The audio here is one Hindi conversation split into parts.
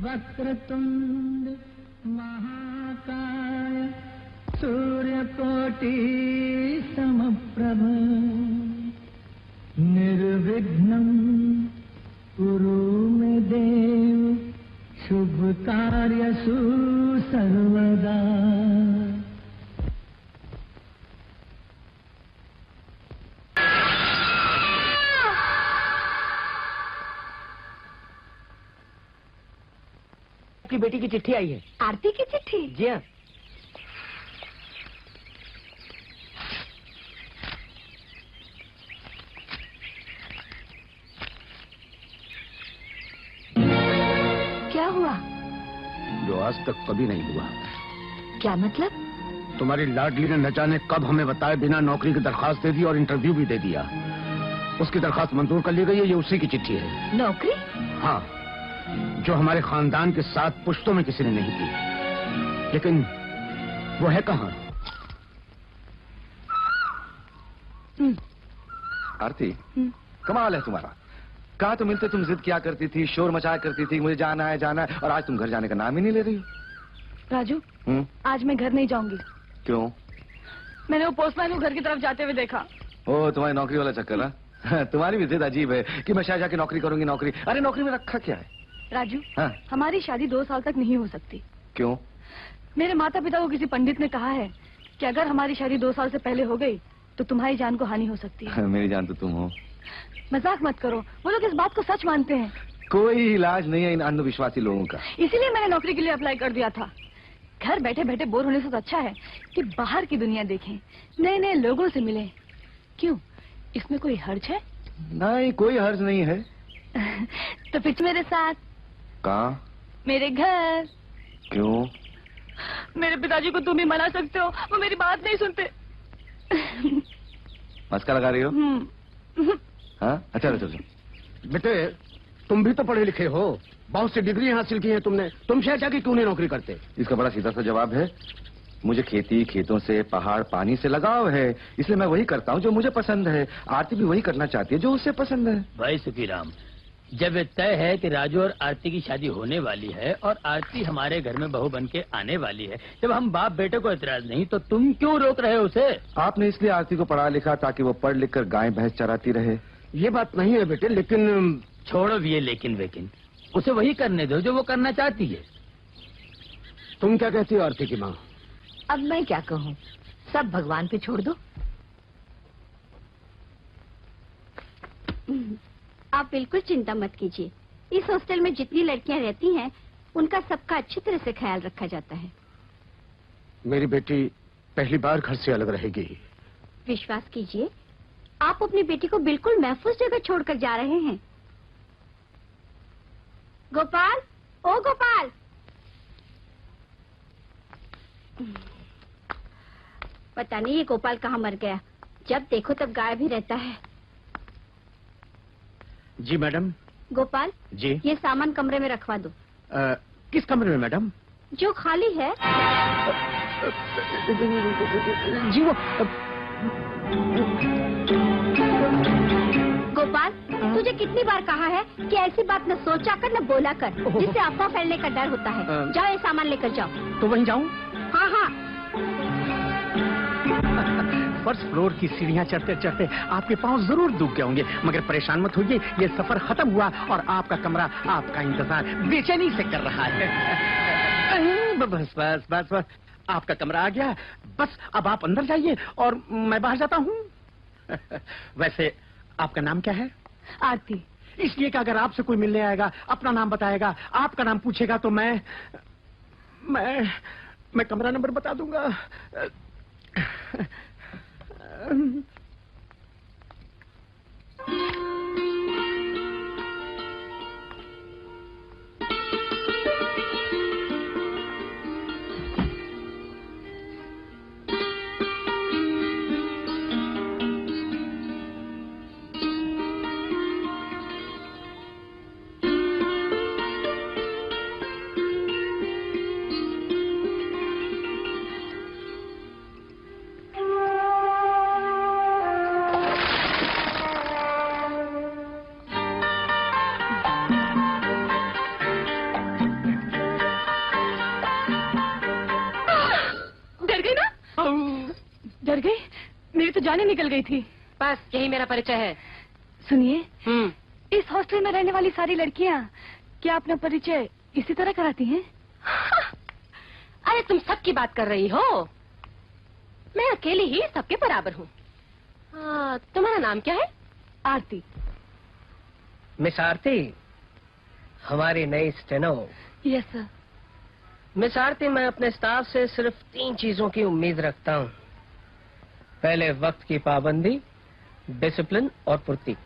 वक्रतुंड महाकाय सूर्यकोटि समप्रभ निर्विघ्नं कुरु मे देव शुभ कार्यसु सर्वदा। आपकी बेटी की चिट्ठी आई है। आरती की चिट्ठी? जी हाँ। क्या हुआ? जो आज तक कभी नहीं हुआ। क्या मतलब? तुम्हारी लाडली ने न जाने कब हमें बताए बिना नौकरी की दरखास्त दे दी और इंटरव्यू भी दे दिया। उसकी दरखास्त मंजूर कर ली गई है। ये उसी की चिट्ठी है। नौकरी? हाँ, जो हमारे खानदान के 7 पुश्तों में किसी ने नहीं की। लेकिन वो है कहाँ? आरती, कमाल है तुम्हारा। कहा तो मिलते तुम जिद किया करती थी, शोर मचाया करती थी, मुझे जाना है, और आज तुम घर जाने का नाम ही नहीं ले रही हो। राजू, आज मैं घर नहीं जाऊंगी। क्यों? मैंने वो पोस्टमैन को घर की तरफ जाते हुए देखा। ओ, तुम्हारी नौकरी वाला चक्कर है। तुम्हारी भी जिद अजीब है कि मैं शायद जाके नौकरी करूंगी। नौकरी? अरे नौकरी में रखा क्या है? राजू, हाँ? हमारी शादी 2 साल तक नहीं हो सकती। क्यों? मेरे माता पिता को किसी पंडित ने कहा है कि अगर हमारी शादी 2 साल से पहले हो गई तो तुम्हारी जान को हानि हो सकती है। मेरी जान तो तुम हो। मजाक मत करो, वो लोग इस बात को सच मानते हैं। कोई इलाज नहीं है इन अंधविश्वासी लोगों का। इसीलिए मैंने नौकरी के लिए अप्लाई कर दिया था। घर बैठे बैठे बोर होने से तो अच्छा है कि बाहर की दुनिया देखें, नए नए लोगों से मिलें। क्यों, इसमें कोई हर्ज है? नहीं, कोई हर्ज नहीं है। तो फिर मेरे साथ। कहाँ? मेरे घर। क्यों? मेरे पिताजी को तुम ही मना सकते हो, वो मेरी बात नहीं सुनते। मस्का लगा रही हो? हाँ? अच्छा बेटे, तुम भी तो पढ़े लिखे हो, बहुत सी डिग्री हासिल की है तुमने। तुम शहर जाके क्यों नहीं नौकरी करते? इसका बड़ा सीधा सा जवाब है, मुझे खेती, खेतों से, पहाड़, पानी से लगाव है, इसलिए मैं वही करता हूँ जो मुझे पसंद है। आरती भी वही करना चाहती है जो उसे पसंद है। भाई सुखीराम, जब ये तय है कि राजू और आरती की शादी होने वाली है और आरती हमारे घर में बहू बन के आने वाली है, जब हम बाप बेटे को एतराज नहीं तो तुम क्यों रोक रहे हो उसे? आपने इसलिए आरती को पढ़ा लिखा ताकि वो पढ़ लिख कर गाय भैंस चराती रहे। ये बात नहीं है बेटे, लेकिन छोड़ो ये लेकिन वेकिन, उसे वही करने दो जो वो करना चाहती है। तुम क्या कहती हो आरती की माँ? अब मैं क्या कहूँ, सब भगवान पे छोड़ दो। आप बिल्कुल चिंता मत कीजिए, इस हॉस्टल में जितनी लड़कियां रहती हैं उनका सबका अच्छी तरह से ख्याल रखा जाता है। मेरी बेटी पहली बार घर से अलग रहेगी। विश्वास कीजिए, आप अपनी बेटी को बिल्कुल महफूज जगह छोड़कर जा रहे हैं। गोपाल, ओ गोपाल! पता नहीं ये गोपाल कहाँ मर गया, जब देखो तब गायब ही रहता है। जी मैडम। गोपाल जी। ये सामान कमरे में रखवा दो। किस कमरे में मैडम? जो खाली है। जी वो गोपाल, तुझे कितनी बार कहा है कि ऐसी बात न सोचा कर न बोला कर, जिससे अफवाह फैलने का डर होता है। जाओ ये सामान लेकर जाओ। तो वहीं जाऊं? हाँ हाँ। फर्स्ट फ्लोर की सीढ़ियाँ चढ़ते चढ़ते आपके पाँव जरूर दुख गए होंगे, मगर परेशान मत होइए, ये सफर खत्म हुआ और आपका कमरा आपका इंतजार बेचैनी से कर रहा है। बस बस बस बस, आपका कमरा आ गया। बस अब आप अंदर जाइए और मैं बाहर जाता हूँ। वैसे आपका नाम क्या है? आरती। इसलिए कि अगर आपसे कोई मिलने आएगा, अपना नाम बताएगा, आपका नाम पूछेगा तो मैं कमरा नंबर बता दूंगा। जान ही निकल गई थी। बस यही मेरा परिचय है। सुनिए, इस हॉस्टल में रहने वाली सारी लड़कियां क्या अपना परिचय इसी तरह कराती हैं? अरे तुम सबकी बात कर रही हो? मैं अकेली ही सबके बराबर हूँ। तुम्हारा नाम क्या है? आरती। मिस आरती, हमारी नई स्टेनो। Yes sir. मिस आरती, मैं अपने स्टाफ से सिर्फ 3 चीजों की उम्मीद रखता हूँ। पहले, वक्त की पाबंदी, डिसिप्लिन और फुर्ती।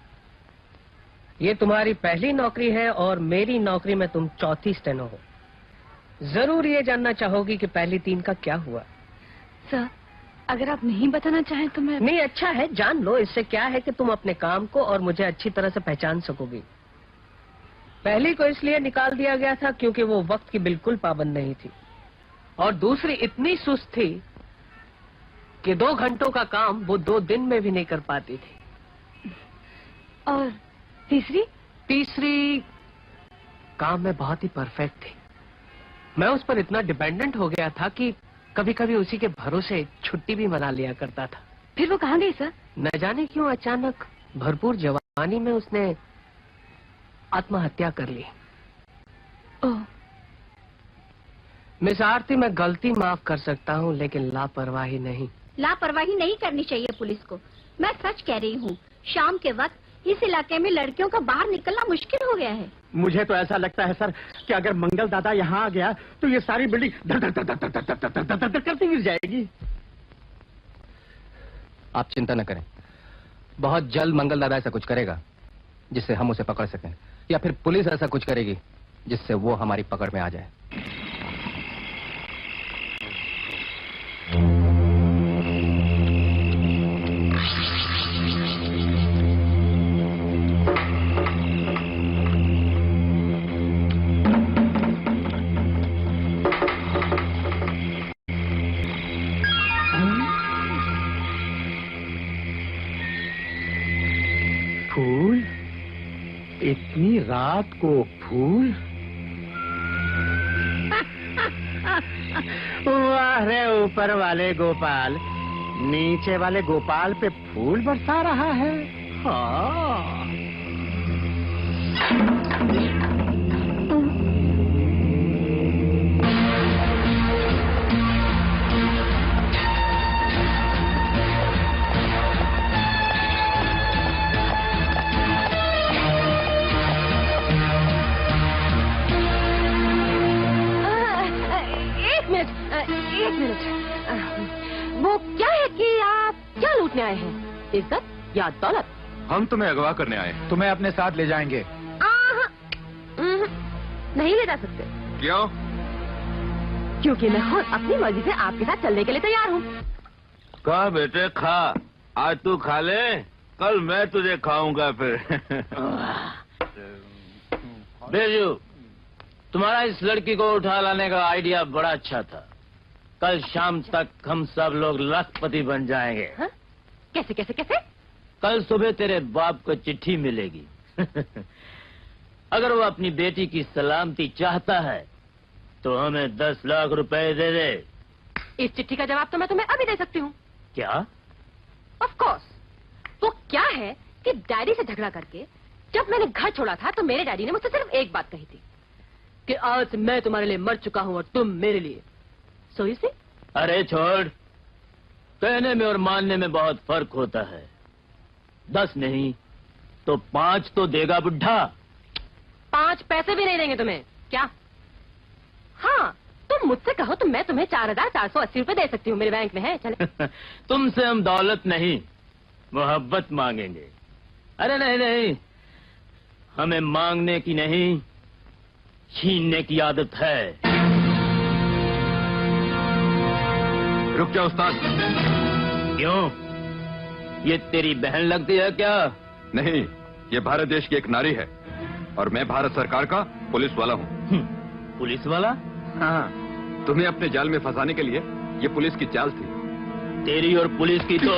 ये तुम्हारी पहली नौकरी है और मेरी नौकरी में तुम चौथी स्टेनो हो। जरूर ये जानना चाहोगी कि पहली 3 का क्या हुआ। सर, अगर आप नहीं बताना चाहें तो मैं... नहीं, अच्छा है, जान लो। इससे क्या है कि तुम अपने काम को और मुझे अच्छी तरह से पहचान सकोगी। पहली को इसलिए निकाल दिया गया था क्योंकि वो वक्त की बिल्कुल पाबंद नहीं थी, और दूसरी इतनी सुस्त थी कि 2 घंटों का काम वो 2 दिन में भी नहीं कर पाती थी। और तीसरी? तीसरी काम में बहुत ही परफेक्ट थी। मैं उस पर इतना डिपेंडेंट हो गया था कि कभी कभी उसी के भरोसे छुट्टी भी मना लिया करता था। फिर वो कहाँ गई सर? न जाने क्यों अचानक भरपूर जवानी में उसने आत्महत्या कर ली। ओह। मिस आरती, मैं गलती माफ कर सकता हूँ, लेकिन लापरवाही नहीं। लापरवाही नहीं करनी चाहिए पुलिस को। मैं सच कह रही हूँ, शाम के वक्त इस इलाके में लड़कियों का बाहर निकलना मुश्किल हो गया है। मुझे तो ऐसा लगता है सर कि अगर मंगल दादा यहाँ आ गया तो ये सारी बिल्डिंग धड़ धड़ धड़ धड़ धड़ धड़ धड़ धड़ धड़ धड़ करती गिर जाएगी। आप चिंता न करें, बहुत जल्द मंगल दादा ऐसा कुछ करेगा जिससे हम उसे पकड़ सकें, या फिर पुलिस ऐसा कुछ करेगी जिससे वो हमारी पकड़ में आ जाए। फूल? इतनी रात को फूल? वाह रे ऊपर वाले गोपाल, नीचे वाले गोपाल पे फूल बरसा रहा है। हाँ। एक मिनट, वो क्या है कि आप क्या लूटने आए हैं? इज्जत या दौलत? हम तुम्हें अगवा करने आए, तुम्हें अपने साथ ले जाएंगे। नहीं ले जा सकते। क्यों? क्योंकि मैं खुद अपनी मर्जी से आपके साथ चलने के लिए तैयार हूँ। खा बेटे खा, आज तू खा ले, कल मैं तुझे खाऊंगा फिर। बेजू, तुम्हारा इस लड़की को उठा लाने का आइडिया बड़ा अच्छा था। कल शाम तक हम सब लोग लखपति बन जाएंगे। हा? कैसे कैसे कैसे? कल सुबह तेरे बाप को चिट्ठी मिलेगी। अगर वो अपनी बेटी की सलामती चाहता है तो हमें 10 लाख रुपए दे दे। इस चिट्ठी का जवाब तो मैं तुम्हें अभी दे सकती हूँ। क्या? Of course. वो क्या है कि डैडी से झगड़ा करके जब मैंने घर छोड़ा था तो मेरे डैडी ने मुझसे सिर्फ एक बात कही थी कि आज मैं तुम्हारे लिए मर चुका हूँ और तुम मेरे लिए। So you see? अरे छोड़, कहने में और मानने में बहुत फर्क होता है। 10 नहीं तो 5 तो देगा बुढ़ा। 5 पैसे भी नहीं देंगे तुम्हें क्या? हाँ, तुम मुझसे कहो तो मैं तुम्हें 4,480 रुपए दे सकती हूँ, मेरे बैंक में है। चले। तुमसे हम दौलत नहीं, मोहब्बत मांगेंगे। अरे नहीं नहीं, हमें मांगने की नहीं, छीनने की आदत है। रुक जा उस्ताद। क्यों? ये तेरी बहन लगती है क्या? नहीं, ये भारत देश की एक नारी है और मैं भारत सरकार का पुलिस वाला हूँ। पुलिस वाला? हाँ, तुम्हें अपने जाल में फंसाने के लिए ये पुलिस की चाल थी। तेरी और पुलिस की तो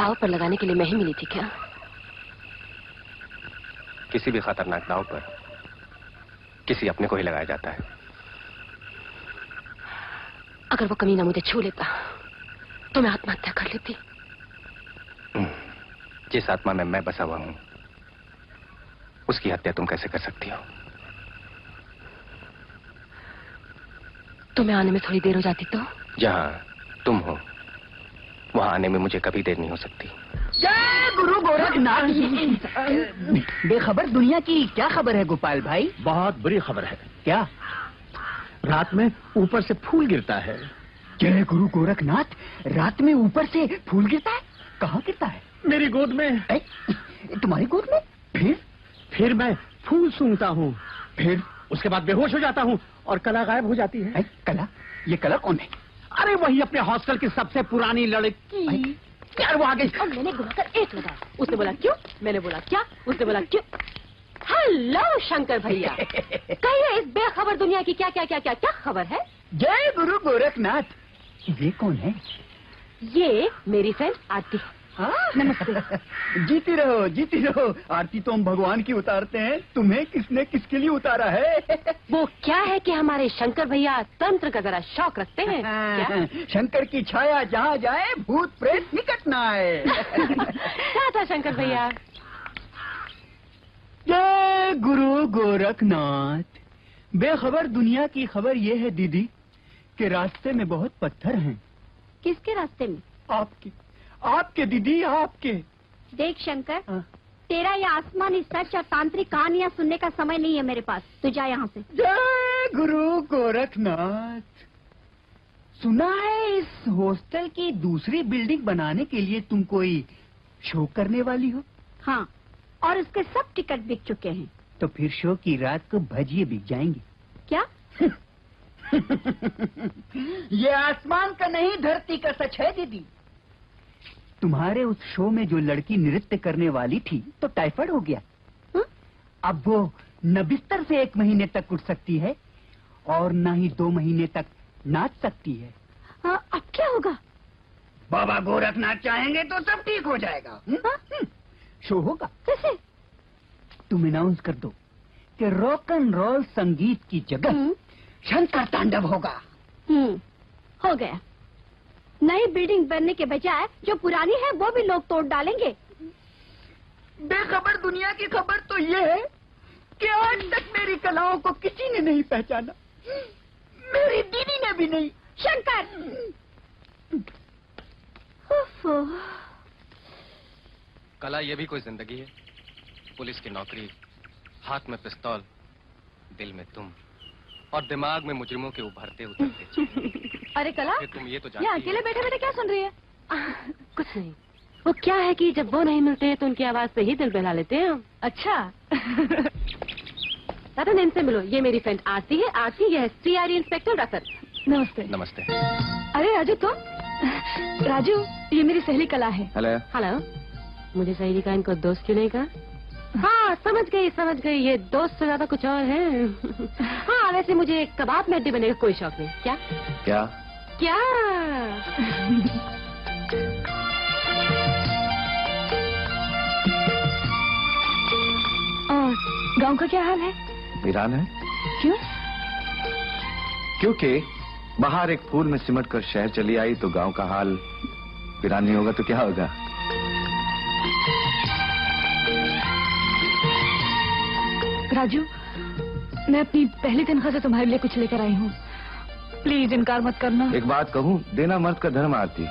दाव पर लगाने के लिए मैं ही मिली थी क्या? किसी भी खतरनाक दाव पर किसी अपने को ही लगाया जाता है। अगर वो कमीना मुझे छू लेता तो मैं आत्महत्या कर लेती। जिस आत्मा में मैं बसा हुआ हूं उसकी हत्या तुम कैसे कर सकती हो? तुम्हें आने में थोड़ी देर हो जाती तो? जहां तुम हो वहां आने में मुझे कभी देर नहीं हो सकती। जय गुरु गोरखनाथ। बेखबर दुनिया की क्या खबर है गोपाल भाई? बहुत बुरी खबर है। क्या? रात में ऊपर से फूल गिरता है। जय गुरु गोरखनाथ, रात में ऊपर से फूल गिरता है? कहाँ गिरता है? मेरी गोद में। तुम्हारी गोद में? फिर मैं फूल सूंघता हूँ। फिर उसके बाद बेहोश हो जाता हूँ और कला गायब हो जाती है। कला? ये कला कौन है? अरे वही अपने हॉस्टल की सबसे पुरानी लड़की। यार वो आ गई। और मैंने घुमाकर एक लगाया। उसने बोला क्यों? मैंने बोला क्या? उसने बोला क्यों? हेलो शंकर भैया, कहिए इस बेखबर दुनिया की क्या क्या क्या क्या क्या खबर है? जय गुरु गोरखनाथ। ये कौन है? ये मेरी फ्रेंड आरती। नमस्ते। जीती रहो जीती रहो। आरती तो हम भगवान की उतारते हैं, तुम्हें किसने किसके लिए उतारा है? वो क्या है कि हमारे शंकर भैया तंत्र का जरा शौक रखते हैं क्या? शंकर की छाया जहाँ जाए भूत प्रेत निकट न आए। क्या था शंकर भैया? जय गुरु गोरखनाथ। बेखबर दुनिया की खबर ये है दीदी कि रास्ते में बहुत पत्थर हैं। किसके रास्ते में? आपके आपके दीदी आपके। देख शंकर, तेरा ये आसमानी सच और तांत्रिक कहानियाँ सुनने का समय नहीं है मेरे पास। तू जा यहाँ से। जय गुरु गोरखनाथ। सुना है इस हॉस्टल की दूसरी बिल्डिंग बनाने के लिए तुम कोई शो करने वाली हो? हाँ, और उसके सब टिकट बिक चुके हैं। तो फिर शो की रात को भजिए बिक जाएंगे। क्या? ये आसमान का नहीं धरती का सच है दीदी। तुम्हारे उस शो में जो लड़की नृत्य करने वाली थी तो टाइफाइड हो गया। अब वो न बिस्तर से 1 महीने तक उठ सकती है और न ही 2 महीने तक नाच सकती है। अब क्या होगा? बाबा गोरखनाथ चाहेंगे तो सब ठीक हो जाएगा। शो होगा। कैसे? तुम अनाउंस कर दो कि रॉक एंड रोल संगीत की जगह शंकर तांडव होगा। हो गया। नई बिल्डिंग बनने के बजाय जो पुरानी है वो भी लोग तोड़ डालेंगे। बेखबर दुनिया की खबर तो ये है कि आज तक मेरी कलाओं को किसी ने नहीं पहचाना, मेरी दीदी ने भी नहीं। शंकर! कला ये भी कोई जिंदगी है? पुलिस की नौकरी, हाथ में पिस्तौल, दिल में तुम और दिमाग में मुजरिमों के उभरते उतरते। अरे कला, तुम ये तो ये अकेले बैठे बैठे क्या सुन रही है? कुछ नहीं। वो क्या है कि जब वो नहीं मिलते हैं तो उनकी आवाज से ही दिल बहला लेते हैं हम। अच्छा। दादा इनसे मिलो, ये मेरी फ्रेंड आरती है। आरती ये है सीआरई इंस्पेक्टर रफत। नमस्ते। नमस्ते। अरे राजू तुम? राजू ये मेरी सहेली कला है। हेलो। हेलो। मुझे सहेली का इनको दोस्त क्यों नहीं कहा? हाँ समझ गई, ये दोस्त से ज्यादा कुछ और है। हाँ वैसे मुझे कबाब में हड्डी बनेगा कोई शौक नहीं। क्या क्या क्या? और गांव का क्या हाल है? वीरान है। क्यों? क्योंकि बाहर एक फूल में सिमट कर शहर चली आई तो गांव का हाल वीरान नहीं होगा तो क्या होगा? राजू, मैं अपनी पहली तनख्वाह से तुम्हारे लिए कुछ लेकर आई हूँ। प्लीज इनकार मत करना। एक बात कहूँ, देना मर्द का धर्म आती।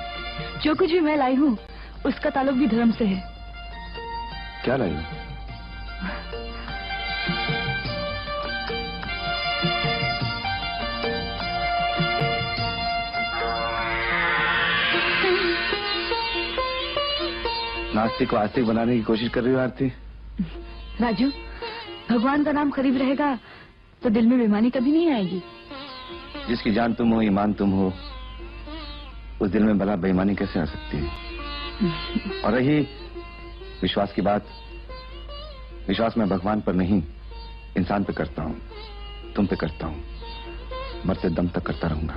जो कुछ भी मैं लाई हूँ उसका ताल्लुक भी धर्म से है। क्या लाई? नास्तिक को आस्तिक बनाने की कोशिश कर रही हो आरती? राजू, भगवान का नाम करीब रहेगा तो दिल में बेईमानी कभी नहीं आएगी। जिसकी जान तुम हो, ईमान तुम हो, उस दिल में भला बेईमानी कैसे आ सकती है? और रही विश्वास की बात, विश्वास मैं भगवान पर नहीं इंसान पे करता हूँ, तुम पे करता हूँ, मरते दम तक करता रहूंगा।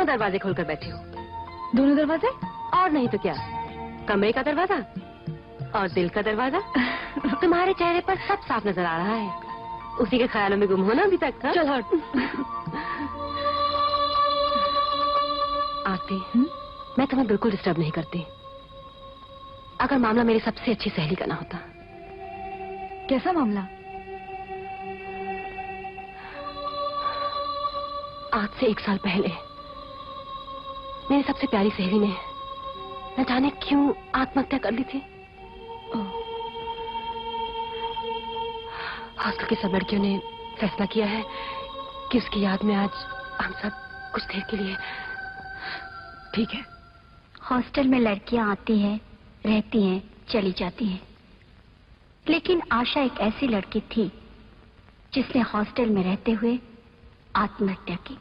दरवाजे खोलकर बैठी हो? दोनों दरवाजे? और नहीं तो क्या, कमरे का दरवाजा और दिल का दरवाजा। तुम्हारे चेहरे पर सब साफ नजर आ रहा है। उसी के ख्यालों में गुम हो ना अभी तक। हाँ? चल हट। आरती, मैं तुम्हें बिल्कुल डिस्टर्ब नहीं करती, अगर मामला मेरी सबसे अच्छी सहेली का ना होता। कैसा मामला? आज से 1 साल पहले मेरी सबसे प्यारी सहेली ने न जाने क्यों आत्महत्या कर ली थी। हॉस्टल की सब लड़कियों ने फैसला किया है कि उसकी याद में आज हम सब कुछ देर के लिए। ठीक है। हॉस्टल में लड़कियां आती हैं, रहती हैं, चली जाती हैं, लेकिन आशा एक ऐसी लड़की थी जिसने हॉस्टल में रहते हुए आत्महत्या की।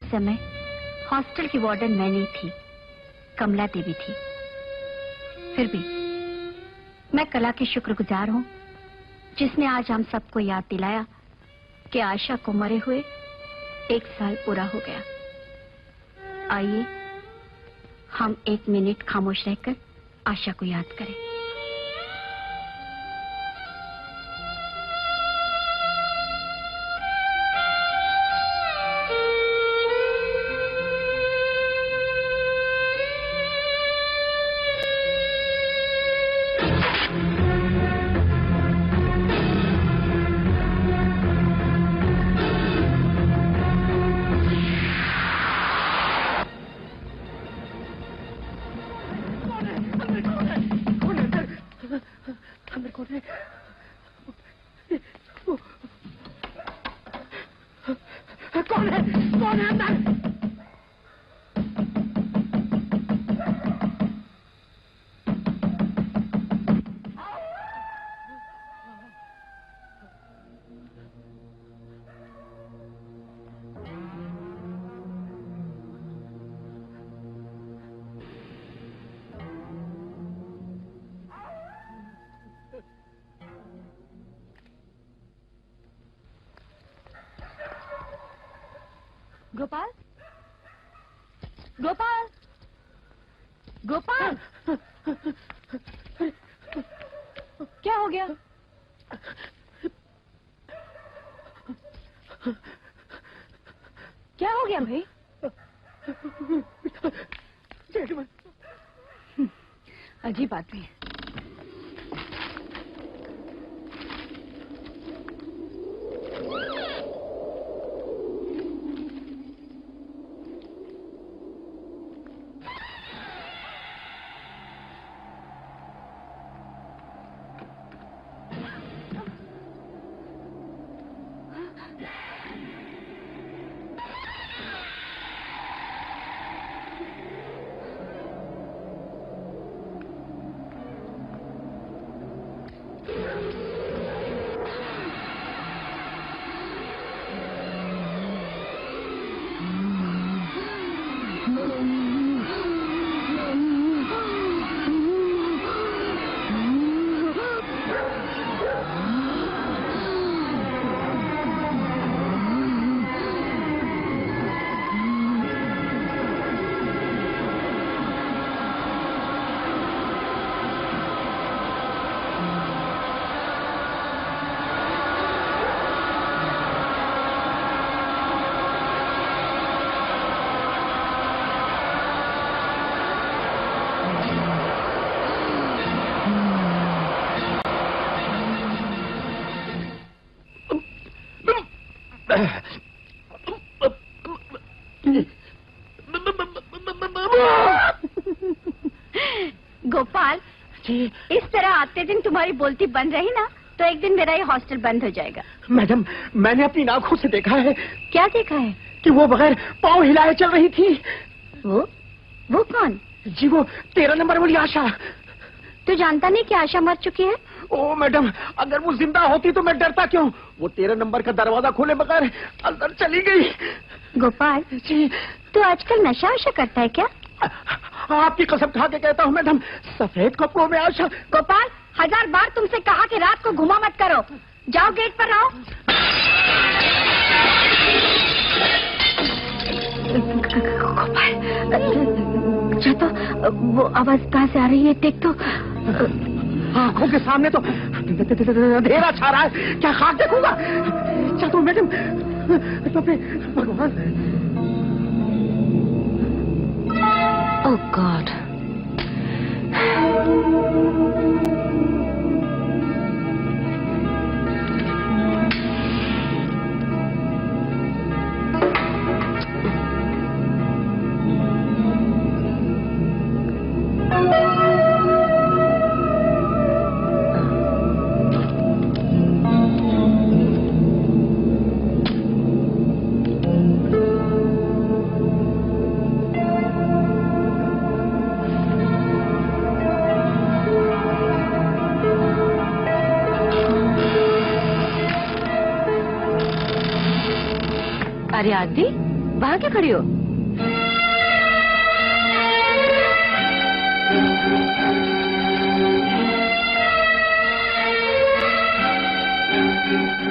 उस समय हॉस्टल की वार्डन मैं नहीं थी, कमला देवी थी। फिर भी मैं कला की शुक्रगुजार हूं जिसने आज हम सबको याद दिलाया कि आशा को मरे हुए 1 साल पूरा हो गया। आइए हम 1 मिनट खामोश रहकर आशा को याद करें। गोपाल, गोपाल, गोपाल, क्या हो गया? क्या हो गया भाई? अजीब आदमी है। गोपाल, इस तरह आते दिन तुम्हारी बोलती बंद रही ना तो एक दिन मेरा ये हॉस्टल बंद हो जाएगा। मैडम, मैंने अपनी आंखों से देखा है। क्या देखा है? कि वो बगैर पाँव हिलाए चल रही थी। वो कौन? जी वो 13 नंबर वाली आशा। तू जानता नहीं कि आशा मर चुकी है? ओ मैडम, अगर वो जिंदा होती तो मैं डरता क्यों? वो 13 नंबर का दरवाजा खोले बगैर अंदर चली गई। गोपाल जी, तू आजकल नशा वशा करता है क्या? आपकी कसम खा के कहता हूँ मैडम, सफेद कपड़ों में आशा। गोपाल, 1000 बार तुमसे कहा कि रात को घुमा मत करो। जाओ गेट पर रहो। अच्छा तो वो आवाज कहाँ से आ रही है? देख तो। आंखों के सामने तो अंधेरा छा रहा है, क्या खाक देखूंगा? चल तो मैडम, भगवान। ओह गॉड। अरे आरती, वहाँ क्या खड़ी हो?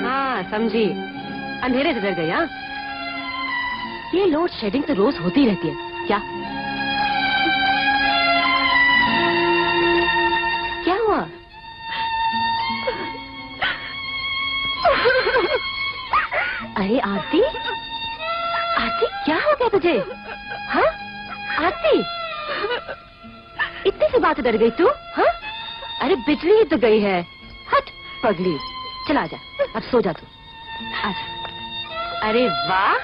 हाँ समझी, अंधेरे से डर गई। हाँ, ये लोड शेडिंग तो रोज होती रहती है क्या? क्या हुआ? अरे आरती, आरती क्या हो गया तुझे? हाँ आरती, इतनी सी बात से डर गई तू? हाँ, अरे बिजली ही तो गई है। हट पगली, चला जा, अब सो जा तू। अरे वाह,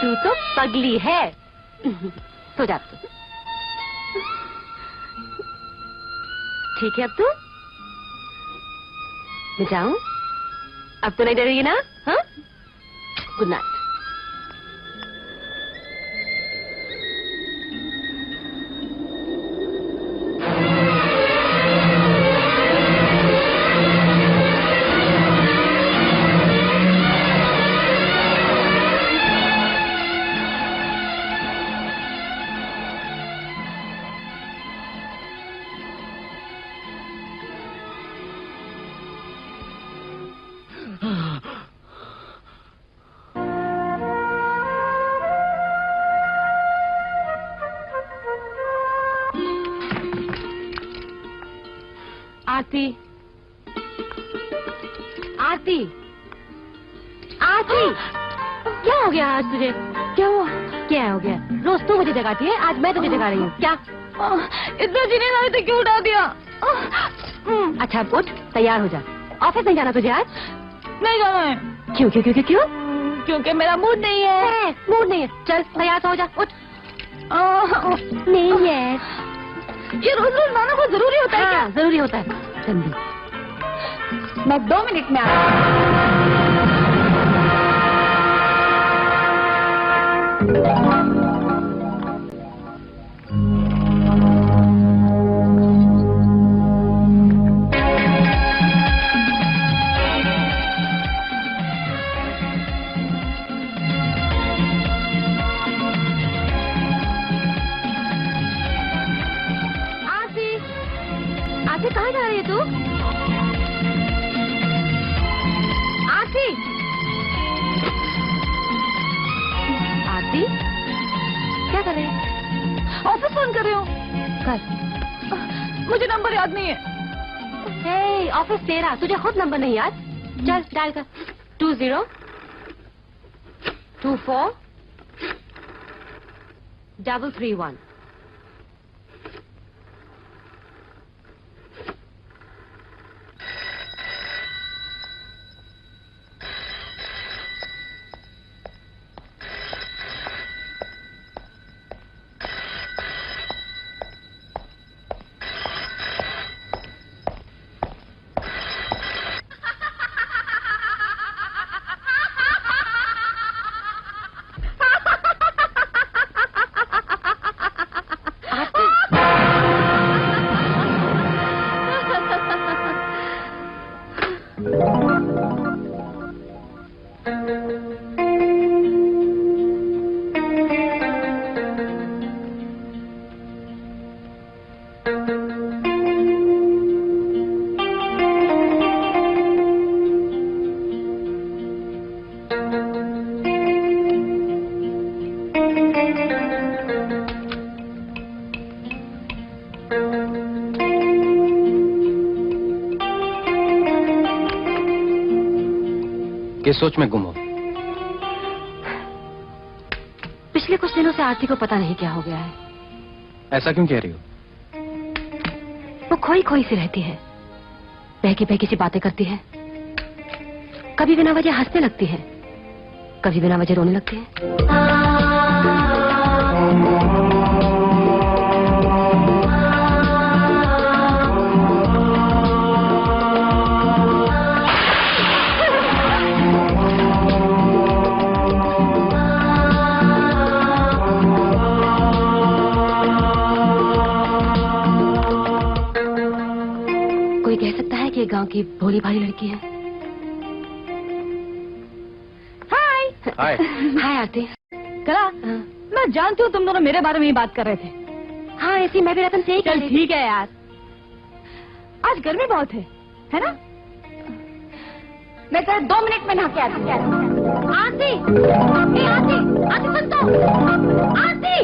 तू तो पगली है। सो जा तू। ठीक है अब तू? मैं जाऊं? अब तो नहीं डरेगी ना? हाँ, गुड नाइट। आरती, आरती, आरती, क्या हो गया आज तुझे? क्या हुआ? क्या हो गया? रोज तू मुझे जगाती है, आज मैं तुझे जगा रही हूँ। क्या इतना जीने वाले थे, क्यों उठा दिया? अच्छा अब उठ, तैयार हो जा। ऑफिस नहीं जाना तुझे आज? नहीं जाना है। क्यों क्यों क्यों क्यों? क्योंकि मेरा मूड नहीं है। मूड नहीं है? चल तैयार हो जा, उठ। नहीं है, ये रोज रोज मानो को जरूरी होता है क्या? जरूरी होता है। जल्दी, मैं 2 मिनट में आ आरती, कहाँ जा रही है तू? आरती, आरती, क्या कर रही है? ऑफिस फोन कर रही हूँ। कर। मुझे नंबर याद नहीं है। हे, ऑफिस तेरा, तुझे खुद नंबर नहीं याद? चल डायल कर। 20 24 331। किस सोच में गुम हो? पिछले कुछ दिनों से आरती को पता नहीं क्या हो गया है। ऐसा क्यों कह रही हो? वो खोई खोई सी रहती है, बहकी बहकी सी बातें करती है, कभी बिना वजह हंसने लगती है, कभी बिना वजह रोने लगती है। कोई कह सकता है कि ये गांव की भोली भाली लड़की है। हाय हाय। हाय आरती। कला, मैं जानती हूँ तुम दोनों मेरे बारे में ही बात कर रहे थे। हाँ ऐसी मैं भी रतन से ही कह चल रही थी। ठीक है यार, आज गर्मी बहुत है ना? मैं तेरे 2 मिनट में नहा के आती हूँ। आरती, ए आरती, आरती सुन तो, आरती।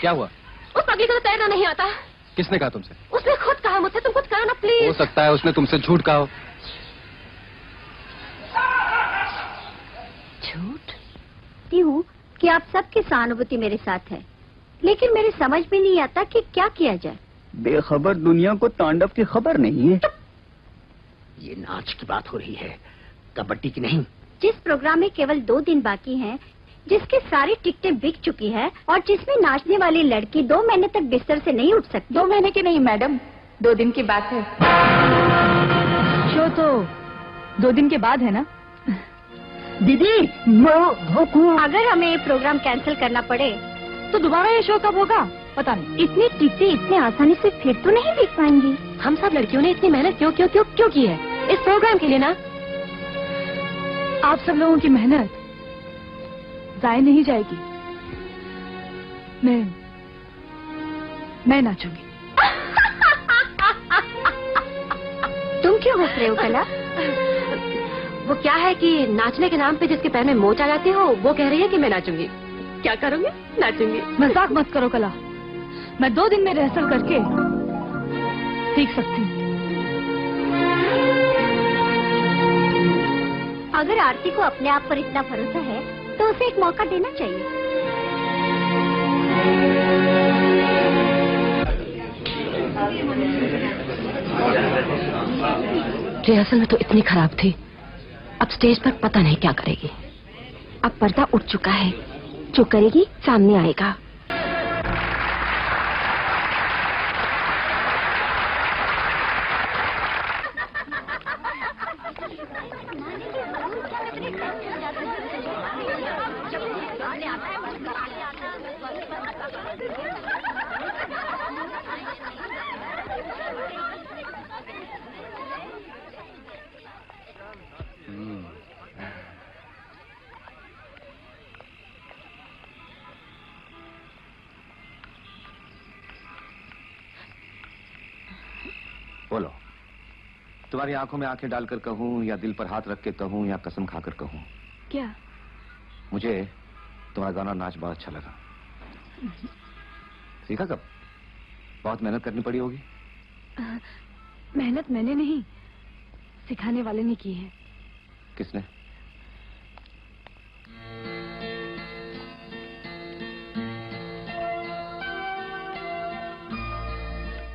क्या हुआ? उस पगली को तो तैरना नहीं आता। किसने कहा तुमसे? उसने खुद कहा मुझसे, तुम कुछ करो ना प्लीज। हो सकता है उसने तुमसे झूठ कहा हो। झूठ? हूँ कि आप सबकी सहानुभूति मेरे साथ है, लेकिन मेरे समझ में नहीं आता कि क्या किया जाए। बेखबर दुनिया को तांडव की खबर नहीं है। ये नाच की बात हो रही है, कबड्डी की नहीं। जिस प्रोग्राम में केवल 2 दिन बाकी हैं, जिसकी सारी टिकटें बिक चुकी है और जिसमें नाचने वाली लड़की 2 महीने तक बिस्तर से नहीं उठ सकती। 2 महीने की नहीं मैडम, 2 दिन की बात है। शो तो 2 दिन के बाद है ना? दीदी अगर हमें ये प्रोग्राम कैंसिल करना पड़े तो दोबारा ये शो कब होगा पता नहीं। इतनी टिकटें इतने आसानी से फिर तो नहीं बिक पाएंगी। हम सब लड़कियों ने इतनी मेहनत क्यों की है इस प्रोग्राम के लिए ना? आप सब लोगों की मेहनत जाया नहीं जाएगी। मैं नाचूंगी। तुम क्यों हंस रहे हो कला? वो क्या है कि नाचने के नाम पे जिसके पैर में मोच आ जाती हो, वो कह रही है कि मैं नाचूंगी। क्या करूंगी? नाचूंगी। मजाक मत करो कला, मैं 2 दिन में रिहर्सल करके सीख सकती हूँ। अगर आरती को अपने आप पर इतना भरोसा है तो उसे एक मौका देना चाहिए। रिहर्सल में तो इतनी खराब थी, अब स्टेज पर पता नहीं क्या करेगी। अब पर्दा उठ चुका है, जो करेगी सामने आएगा। बोलो, तुम्हारी आंखों में आंखें डालकर कहूं या दिल पर हाथ रख के कहूं या कसम खाकर कहूं? क्या? मुझे तुम्हारा गाना नाच बहुत अच्छा लगा। सीखा कब? बहुत मेहनत करनी पड़ी होगी। मेहनत मैंने नहीं, सिखाने वाले ने की है। किसने?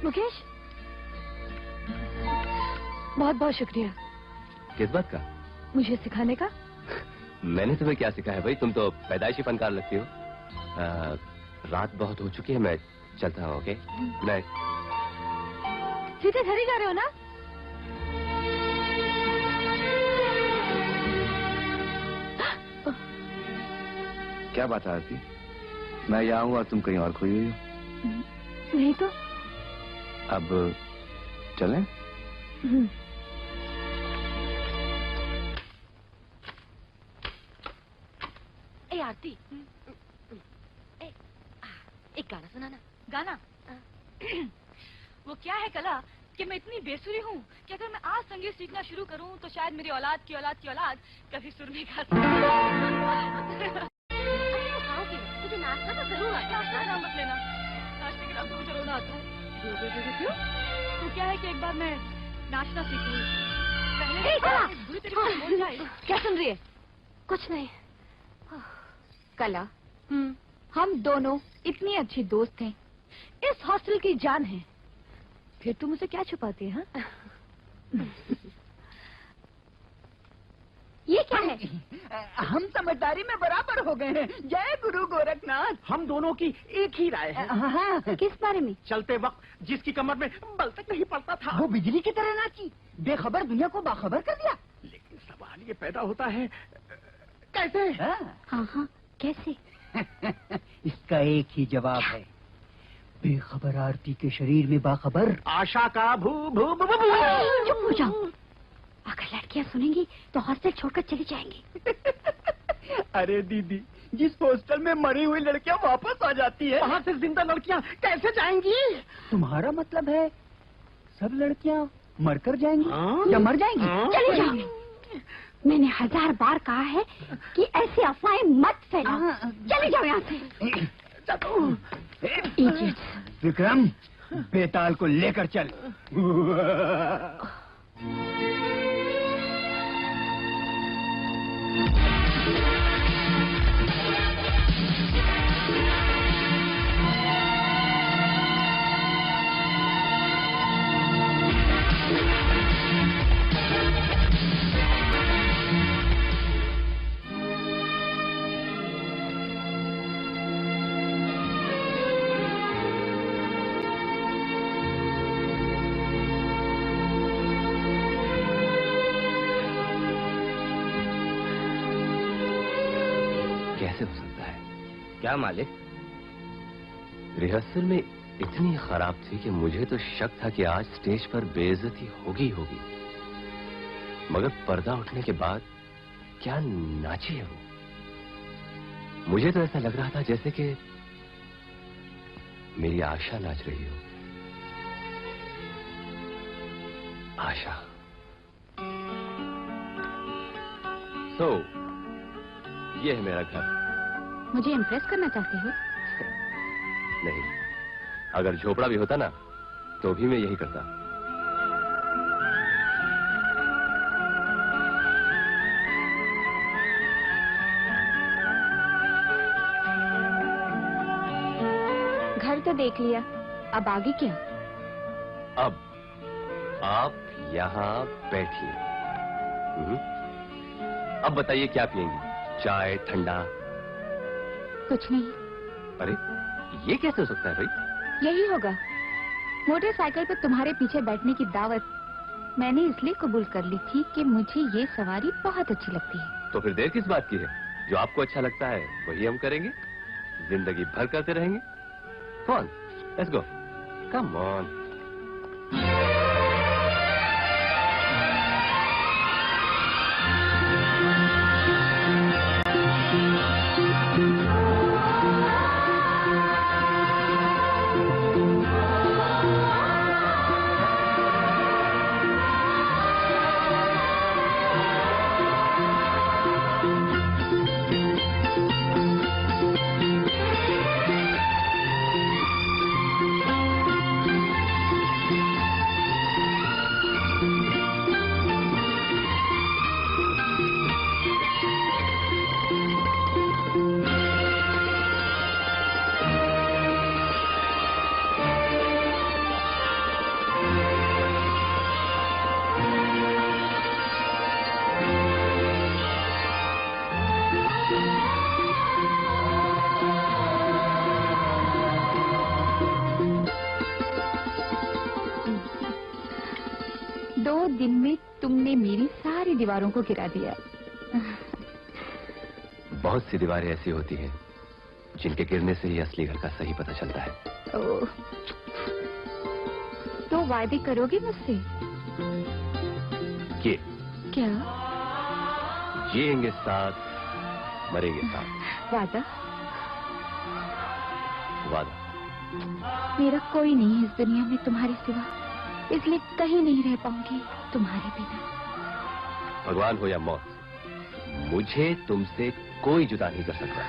मुकेश, बहुत बहुत शुक्रिया। किस बात का? मुझे सिखाने का। मैंने तुम्हें क्या सिखाया भाई, तुम तो पैदाइशी फनकार लगती हो। रात बहुत हो चुकी है, मैं चलता हूँ। Okay, good night. सीधे घर ही जा रहे हो ना? क्या बात है आरती, मैं यहाँ हूँ और तुम कहीं और खोई हुई हो। नहीं तो। अब चलें? ए आरती, एक गाना सुनाना। गाना? वो क्या है कला कि मैं इतनी बेसुरी हूँ कि अगर मैं आज संगीत सीखना शुरू करूँ तो शायद मेरी औलाद की औलाद की औलाद कभी सुर नहीं गा सकती। मुझे नाचना तो जरूर आता है। नाम मत लेना, नाचने के नाम तो मुझे रोना आता है। क्यों? तो क्या है कि एक बार मैं नाचना सीख ली, पहले बुरी तरीके से बोल जाए। क्या सुन रही है? कुछ नहीं। कला, हम दोनों इतनी अच्छी दोस्त हैं, इस हॉस्टल की जान है, फिर तुम उसे क्या छुपाती है? ये क्या है? हम समझदारी में बराबर हो गए हैं। जय गुरु गोरखनाथ। हम दोनों की एक ही राय है। हाँ, किस बारे में? चलते वक्त जिसकी कमर में बल तक नहीं पड़ता था, वो बिजली की तरह नाची, बेखबर दुनिया को बाखबर कर दिया। लेकिन सवाल ये पैदा होता है, कैसे? हाँ, कैसे? इसका एक ही जवाब है, बेखबर आरती के शरीर में बाखबर आशा का भू भू भू भू। चुप हो जाओ, अगर लड़कियां सुनेंगी तो हॉस्टल छोड़कर चली जाएंगी। अरे दीदी, जिस हॉस्टल में मरी हुई लड़कियां वापस आ जाती है, वहाँ से जिंदा लड़कियां कैसे जाएंगी? तुम्हारा मतलब है सब लड़कियां मरकर जाएंगी? हाँ? या मर जाएंगी? चली जाओ। मैंने 1000 बार कहा है कि ऐसी अफवाहें मत फैलाओ। चले जाओ यहाँ से। विक्रम, बेताल को लेकर चल। कैसे हो सकता है? क्या मालिक? रिहर्सल में इतनी खराब थी कि मुझे तो शक था कि आज स्टेज पर बेइज्जती होगी होगी, मगर पर्दा उठने के बाद क्या नाची है वो। मुझे तो ऐसा लग रहा था जैसे कि मेरी आशा नाच रही हो। आशा। तो ये है मेरा घर। मुझे इम्प्रेस करना चाहते हो? नहीं, अगर झोपड़ा भी होता ना तो भी मैं यही करता। घर तो देख लिया, अब आगे क्या? अब आप यहाँ बैठिए। अब बताइए क्या पिएंगी? चाय, ठंडा? कुछ नहीं। अरे ये कैसे हो सकता है भाई? यही होगा। मोटरसाइकिल पर तुम्हारे पीछे बैठने की दावत मैंने इसलिए कबूल कर ली थी कि मुझे ये सवारी बहुत अच्छी लगती है। तो फिर देर किस बात की है? जो आपको अच्छा लगता है वही हम करेंगे, जिंदगी भर करते रहेंगे। कौन? Let's go, come on. दिन में तुमने मेरी सारी दीवारों को गिरा दिया। बहुत सी दीवारें ऐसी होती हैं जिनके गिरने से ही असली घर का सही पता चलता है। तो वादे करोगे मुझसे? क्या? जिएंगे साथ, मरेंगे साथ। वादा? वादा। मेरा कोई नहीं है इस दुनिया में तुम्हारे सिवा, इसलिए कहीं नहीं रह पाऊंगी तुम्हारे बिना। भगवान हो या मौत, मुझे तुमसे कोई जुदा नहीं कर सकता।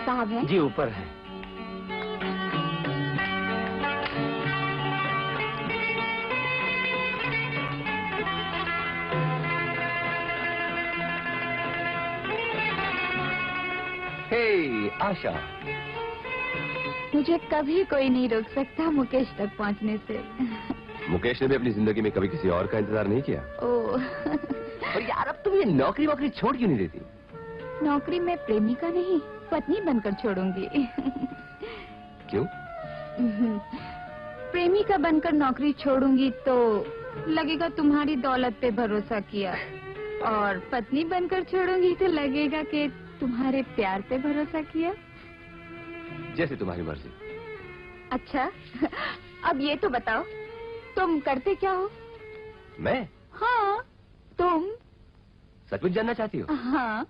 साहब है? जी ऊपर है। हे आशा, मुझे कभी कोई नहीं रोक सकता मुकेश तक पहुंचने से। मुकेश ने भी अपनी जिंदगी में कभी किसी और का इंतजार नहीं किया। और यार अब तुम ये नौकरी वोकरी छोड़ क्यों नहीं देती? नौकरी में प्रेमिका नहीं, पत्नी बनकर छोड़ूंगी। क्यों? प्रेमिका बनकर नौकरी छोड़ूंगी तो लगेगा तुम्हारी दौलत पे भरोसा किया, और पत्नी बनकर छोड़ूंगी तो लगेगा कि तुम्हारे प्यार पे भरोसा किया। जैसे तुम्हारी मर्जी। अच्छा, अब ये तो बताओ, तुम करते क्या हो? मैं? हाँ, तुम। सच कुछ जानना चाहती हो? हाँ।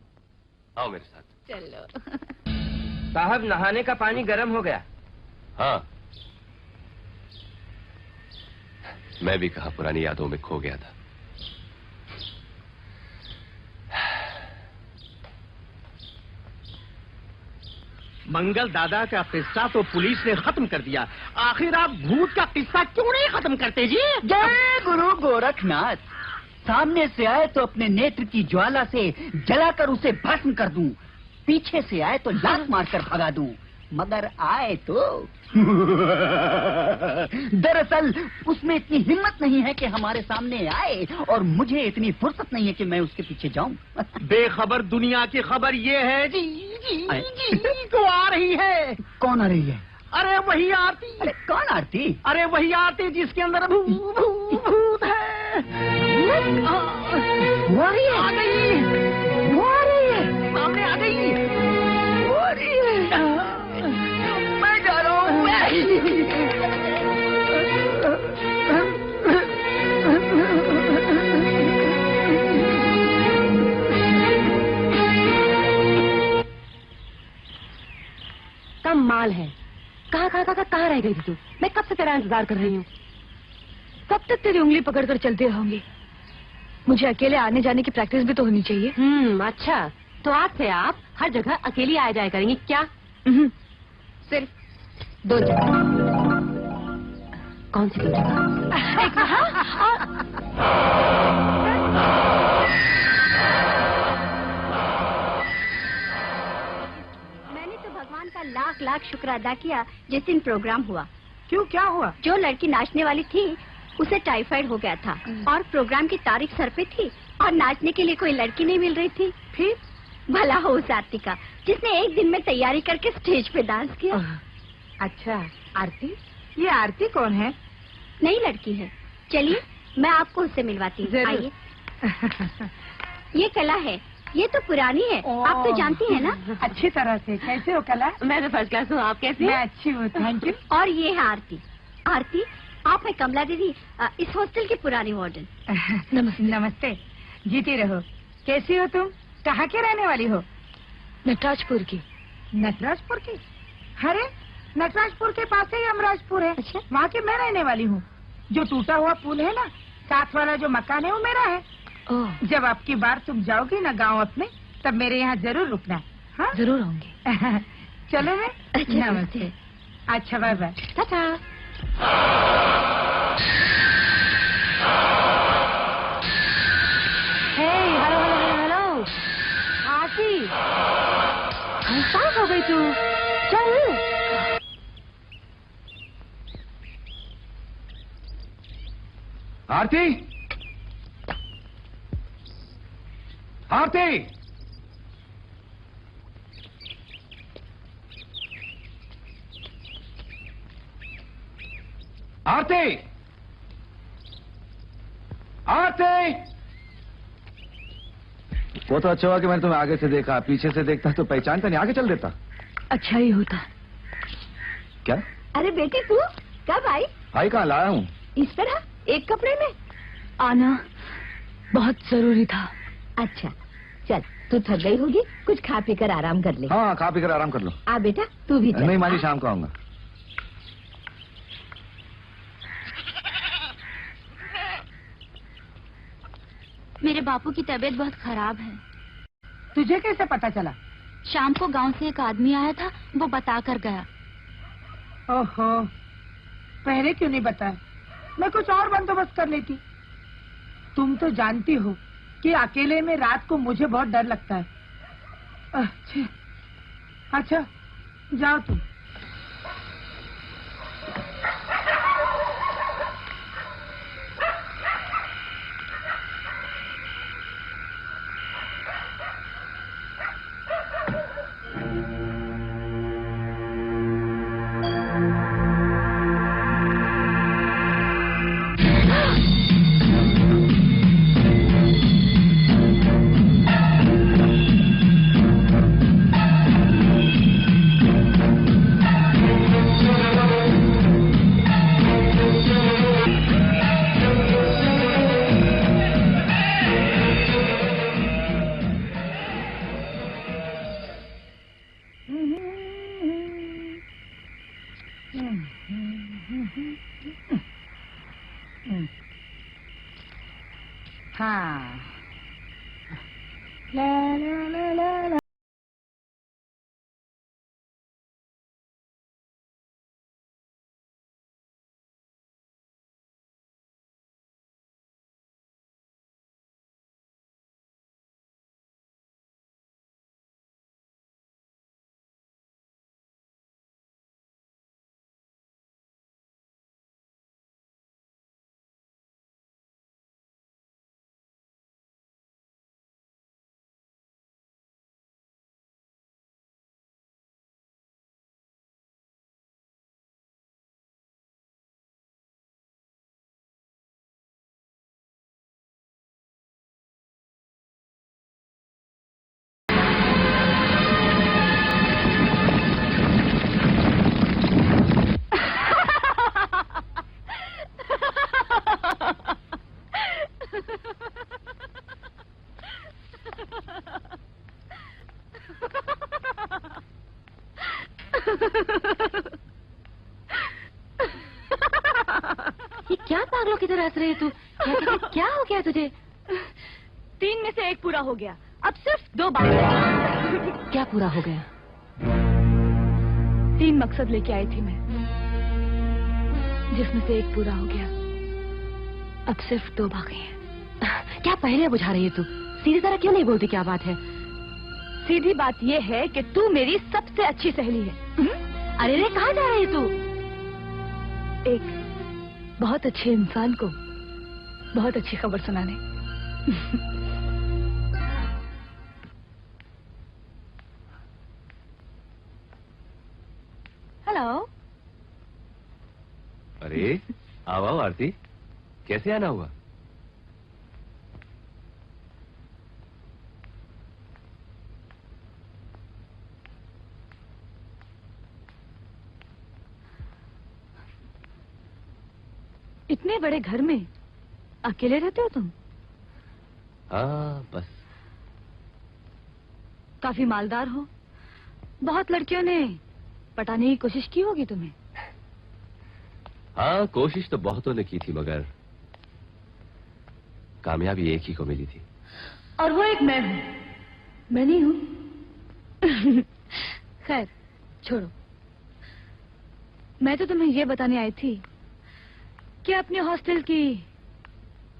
आओ मेरे साथ। चलो। साहब, नहाने का पानी गर्म हो गया। हाँ, मैं भी कहा पुरानी यादों में खो गया था। मंगल दादा का किस्सा तो पुलिस ने खत्म कर दिया, आखिर आप भूत का किस्सा क्यों नहीं खत्म करते जी? जय गुरु गोरखनाथ। सामने से आए तो अपने नेत्र की ज्वाला से जलाकर उसे भस्म कर दूं, पीछे से आए तो लात मारकर भगा दूं, मगर आए तो दरअसल उसमें इतनी हिम्मत नहीं है कि हमारे सामने आए, और मुझे इतनी फुर्सत नहीं है कि मैं उसके पीछे जाऊं। बेखबर दुनिया की खबर ये है जी, जी को आ रही है। कौन आ रही है? अरे वही आरती। अरे कौन आरती? अरे वही आरती जिसके अंदर भूत है। वो आ रही है? आ गई, वो आ रही है, सामने आ गई। वो आ रही है। मैं जा रहा हूँ। कम माल है। कहाँ रह गई थी तू? मैं कब से तेरा इंतजार कर रही हूँ। कब तक तेरी उंगली पकड़कर चलती रहूंगी? मुझे अकेले आने जाने की प्रैक्टिस भी तो होनी चाहिए। अच्छा, तो आज से आप हर जगह अकेली आया जाया करेंगी क्या? सिर्फ 2 जगह। कौन सी 2 जगह? एक वहाँ और मैंने तो भगवान का लाख लाख शुक्र अदा किया जिस दिन प्रोग्राम हुआ। क्यों, क्या हुआ? जो लड़की नाचने वाली थी उसे टाइफाइड हो गया था, और प्रोग्राम की तारीख सर पे थी, और नाचने के लिए कोई लड़की नहीं मिल रही थी। फिर भला हो उस आरती का जिसने एक दिन में तैयारी करके स्टेज पे डांस किया। अच्छा, आरती? ये आरती कौन है? नई लड़की है, चलिए मैं आपको उससे मिलवाती हूँ। आइए। ये कला है, ये तो पुरानी है, आप तो जानती हैं ना। अच्छी तरह से। कैसे हो कला? मैं तो फर्स्ट क्लास हूँ, आप कैसी मैं हैं? अच्छी हूँ, थैंक यू। और ये है आरती। आरती, आप है कमला दीदी, इस हॉस्टल की पुरानी वार्डन। नमस्ते। जीती रहो। कैसी हो तुम? कहाँ के रहने वाली हो? नटराजपुर की। नटराजपुर की? अरे नटराजपुर के पास ही अमराजपुर है। अच्छा। वहाँ की मैं रहने वाली हूँ। जो टूटा हुआ पुल है ना, साथ वाला जो मकान है वो मेरा है। जब आपकी बार तुम जाओगी ना गांव अपने, तब मेरे यहाँ जरूर रुकना। हाँ जरूर आऊंगी। चलो मैं। अच्छा, नमस्ते। अच्छा, बाय बाय। टाटा। हेलो। आरती, कहाँ हो गई तू? चल। आरती, आरती, आरती, आरती। वो तो अच्छा हुआ कि मैंने तुम्हें आगे से देखा, पीछे से देखता तो पहचानता नहीं, आगे चल देता। अच्छा ही होता। क्या? अरे बेटी तू कब आई? भाई कहाँ लाया हूँ? इस तरह एक कपड़े में? आना बहुत जरूरी था। अच्छा चल, तू थक गई होगी, कुछ खा पी कर आराम कर ले। हाँ, खा पी कर आराम कर लो। आ बेटा, तू भी चल। नहीं माँ जी, शाम को आऊंगा। मेरे बापू की तबीयत बहुत खराब है। तुझे कैसे पता चला? शाम को गांव से एक आदमी आया था, वो बता कर गया। ओहो, पहले क्यों नहीं बताया? मैं कुछ और बंदोबस्त कर लेती। तुम तो जानती हो कि अकेले में रात को मुझे बहुत डर लगता है। अच्छा, जाओ तुम। हाँ, ला ला ला ला ला। ये क्या पागलों की तरह हंस रही है तू? क्या हो गया तुझे? 3 में से 1 पूरा हो गया, अब सिर्फ 2 बाकी हैं। क्या पूरा हो गया? 3 मकसद लेके आई थी मैं, जिसमें से 1 पूरा हो गया, अब सिर्फ 2 बाकी हैं। क्या पहले बुझा रही है तू? सीधी तरह क्यों नहीं बोलती? क्या बात है? सीधी बात ये है कि तू मेरी सबसे अच्छी सहेली है। अरे रे, कहाँ जा रही है तू? एक बहुत अच्छे इंसान को बहुत अच्छी खबर सुनाने। हेलो। अरे आओ आओ आरती, कैसे आना हुआ? इतने बड़े घर में अकेले रहते हो तुम? हाँ बस। काफी मालदार हो, बहुत लड़कियों ने पटाने की कोशिश की होगी तुम्हें। हाँ, कोशिश तो बहुतों ने की थी, मगर कामयाबी एक ही को मिली थी। और वो एक मैं हूँ। मैं नहीं हूँ। खैर छोड़ो, मैं तो तुम्हें ये बताने आई थी कि अपने हॉस्टल की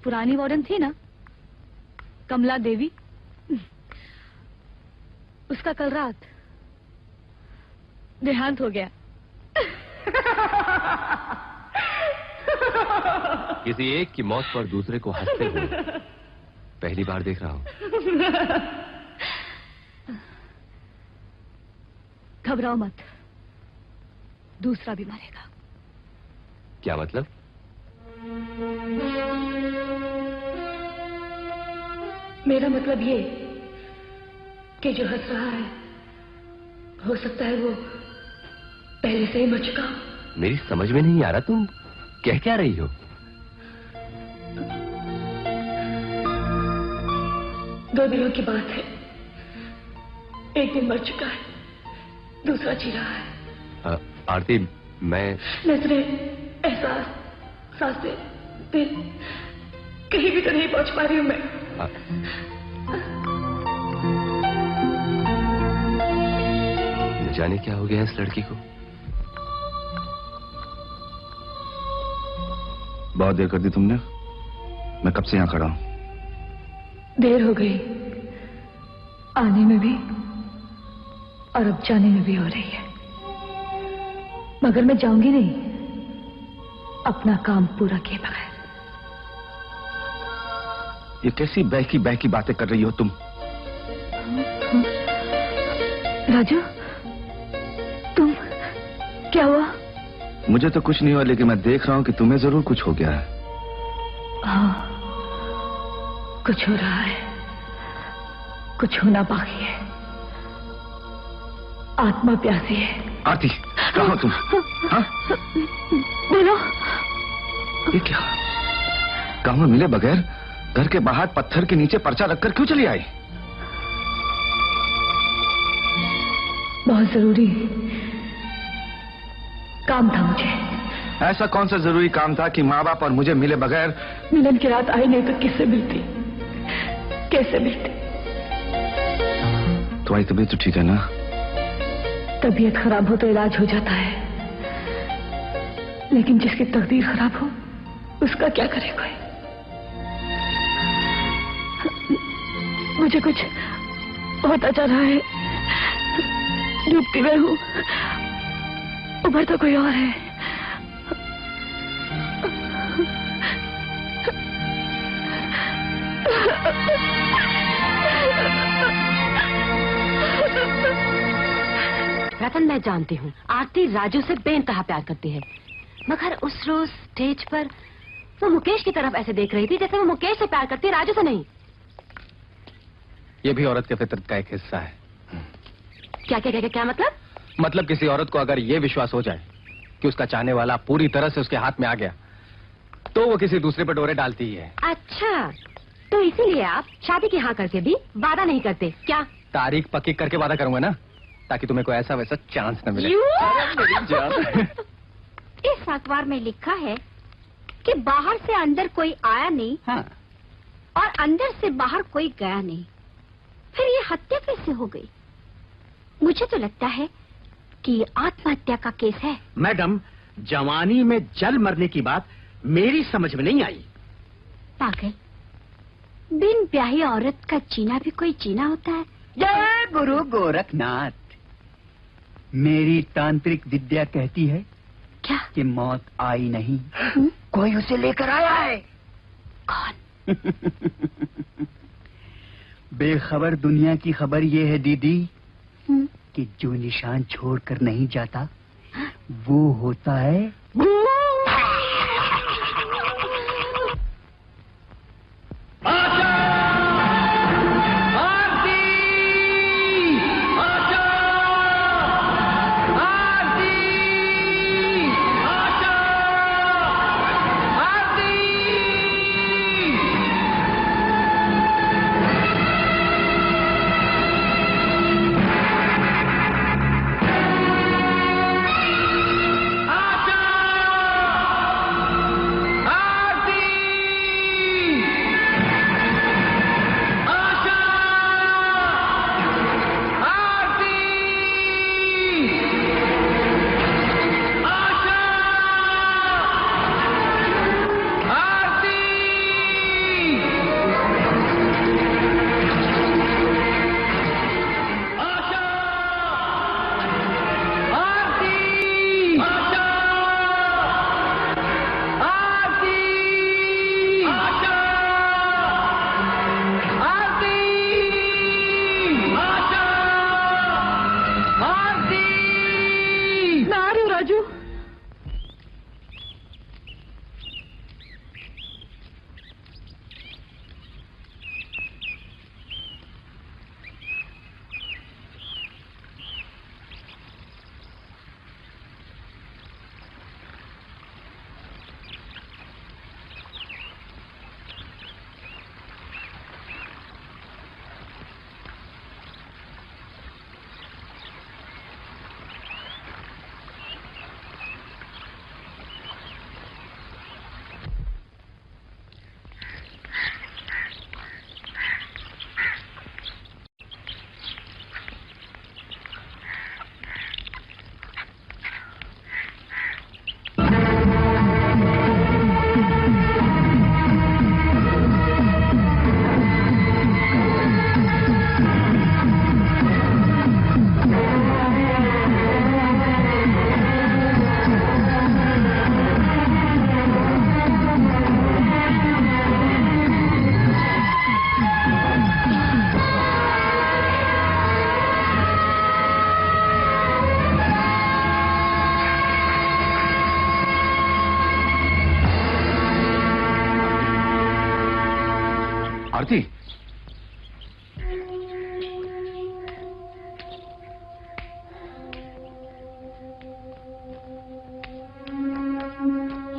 पुरानी वार्डन थी ना, कमला देवी, उसका कल रात देहांत हो गया। किसी एक की मौत पर दूसरे को हंसते हुए पहली बार देख रहा हूँ। घबराओ मत, दूसरा भी मरेगा। क्या मतलब? मेरा मतलब ये कि जो हंस रहा है, हो सकता है वो पहले से ही मर चुका हो। मेरी समझ में नहीं आ रहा, तुम कह क्या रही हो? 2 दिनों की बात है, एक दिन मर चुका है, दूसरा जी रहा है। आरती, मैं नजरें, एहसास, सांसें, दिल, कहीं भी तो नहीं पहुंच पा रही हूं मैं। न जाने क्या हो गया इस लड़की को। बहुत देर कर दी तुमने। मैं कब से यहाँ खड़ा हूँ। देर हो गई, आने में भी और अब जाने में भी हो रही है, मगर मैं जाऊंगी नहीं अपना काम पूरा किए बगैर। ये कैसी बहकी बहकी बातें कर रही हो तुम। राजू, तुम, क्या हुआ? मुझे तो कुछ नहीं हुआ, लेकिन मैं देख रहा हूँ कि तुम्हें जरूर कुछ हो गया है। हाँ, कुछ हो रहा है, कुछ होना बाकी है। आत्मा प्यासी है। आरती, कहाँ हो तुम? हाँ? बोलो। ये क्या? गांव में मिले बगैर घर के बाहर पत्थर के नीचे पर्चा रखकर क्यों चली आई? बहुत जरूरी काम था मुझे। ऐसा कौन सा जरूरी काम था कि माँ बाप और मुझे मिले बगैर? मिलन की रात आई नहीं तो किससे मिलती, कैसे मिलती? तुम्हारी तबीयत तो ठीक है ना? तबीयत खराब हो तो इलाज हो जाता है, लेकिन जिसकी तकदीर खराब हो उसका क्या करे कोई? मुझे कुछ होता जा रहा है, डूबती मैं हूँ, उभर तो कोई और है। रतन, मैं जानती हूँ आरती राजू से बेइंतहा प्यार करती है, मगर उस रोज स्टेज पर वो मुकेश की तरफ ऐसे देख रही थी जैसे वो मुकेश से प्यार करती है, राजू से नहीं। ये भी औरत के फितरत का एक हिस्सा है। क्या क्या क्या क्या मतलब? मतलब किसी औरत को अगर ये विश्वास हो जाए कि उसका चाहने वाला पूरी तरह से उसके हाथ में आ गया, तो वो किसी दूसरे पर डोरे डालती ही है। अच्छा, तो इसीलिए आप शादी की हाँ करके भी वादा नहीं करते क्या? तारीख पक्की करके वादा करूंगा ना, ताकि तुम्हें कोई ऐसा वैसा चांस न मिले। इस अखबार में लिखा है कि बाहर से अंदर कोई आया नहीं, हाँ। और अंदर से बाहर कोई गया नहीं, फिर ये हत्या कैसे हो गई? मुझे तो लगता है कि ये आत्महत्या का केस है। मैडम, जवानी में जल मरने की बात मेरी समझ में नहीं आई। पागल, बिन ब्याही औरत का जीना भी कोई जीना होता है। जय गुरु गोरखनाथ। मेरी तांत्रिक विद्या कहती है क्या? कि मौत आई नहीं, कोई उसे लेकर आया है। कौन? बेखबर दुनिया की खबर ये है दीदी कि जो निशान छोड़कर नहीं जाता वो होता है आरती,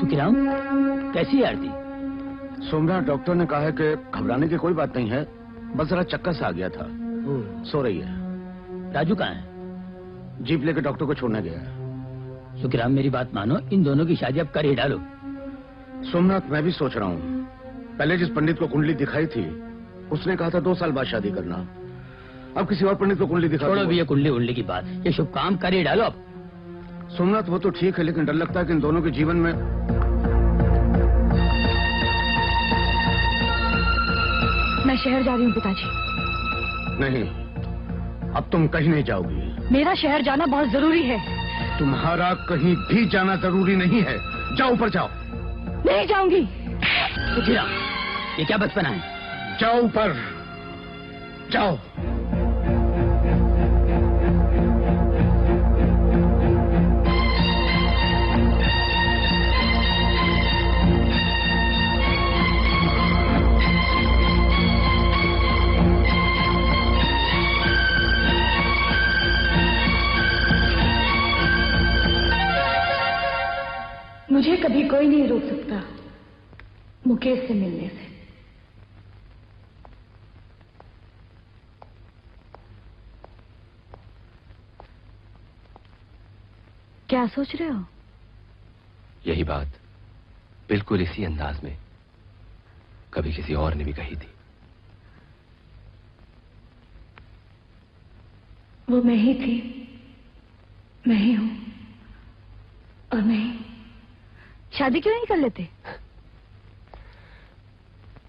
सुखीराम, कैसी है आरती? सोमनाथ, डॉक्टर ने कहा है कि घबराने की कोई बात नहीं है, बस जरा चक्कर सा आ गया था। सो रही है। राजू कहाँ है? जीप लेकर डॉक्टर को छोड़ने गया है। सुखीराम, मेरी बात मानो, इन दोनों की शादी अब कर ही डालो। सोमनाथ, मैं भी सोच रहा हूँ। पहले जिस पंडित को कुंडली दिखाई थी उसने कहा था 2 साल बाद शादी करना। अब किसी और पंडित को कुंडली दिखा। छोड़ो भी ये कुंडली उंडली की बात, ये शुभ काम कर ही डालो अब। सोमनाथ, वो तो ठीक है, लेकिन डर लगता है कि इन दोनों के जीवन में। मैं शहर जा रही हूँ पिताजी। नहीं, अब तुम कहीं नहीं जाओगी। मेरा शहर जाना बहुत जरूरी है। तुम्हारा कहीं भी जाना जरूरी नहीं है। जाओ, ऊपर जाओ। नहीं जाऊंगी। सुखीराम, ये क्या बचपना है? जाओ ऊपर, जाओ। मुझे कभी कोई नहीं रोक सकता मुकेश से मिलने से। क्या सोच रहे हो? यही बात बिल्कुल इसी अंदाज में कभी किसी और ने भी कही थी। वो मैं ही थी, मैं ही हूं, और नहीं। शादी क्यों नहीं कर लेते?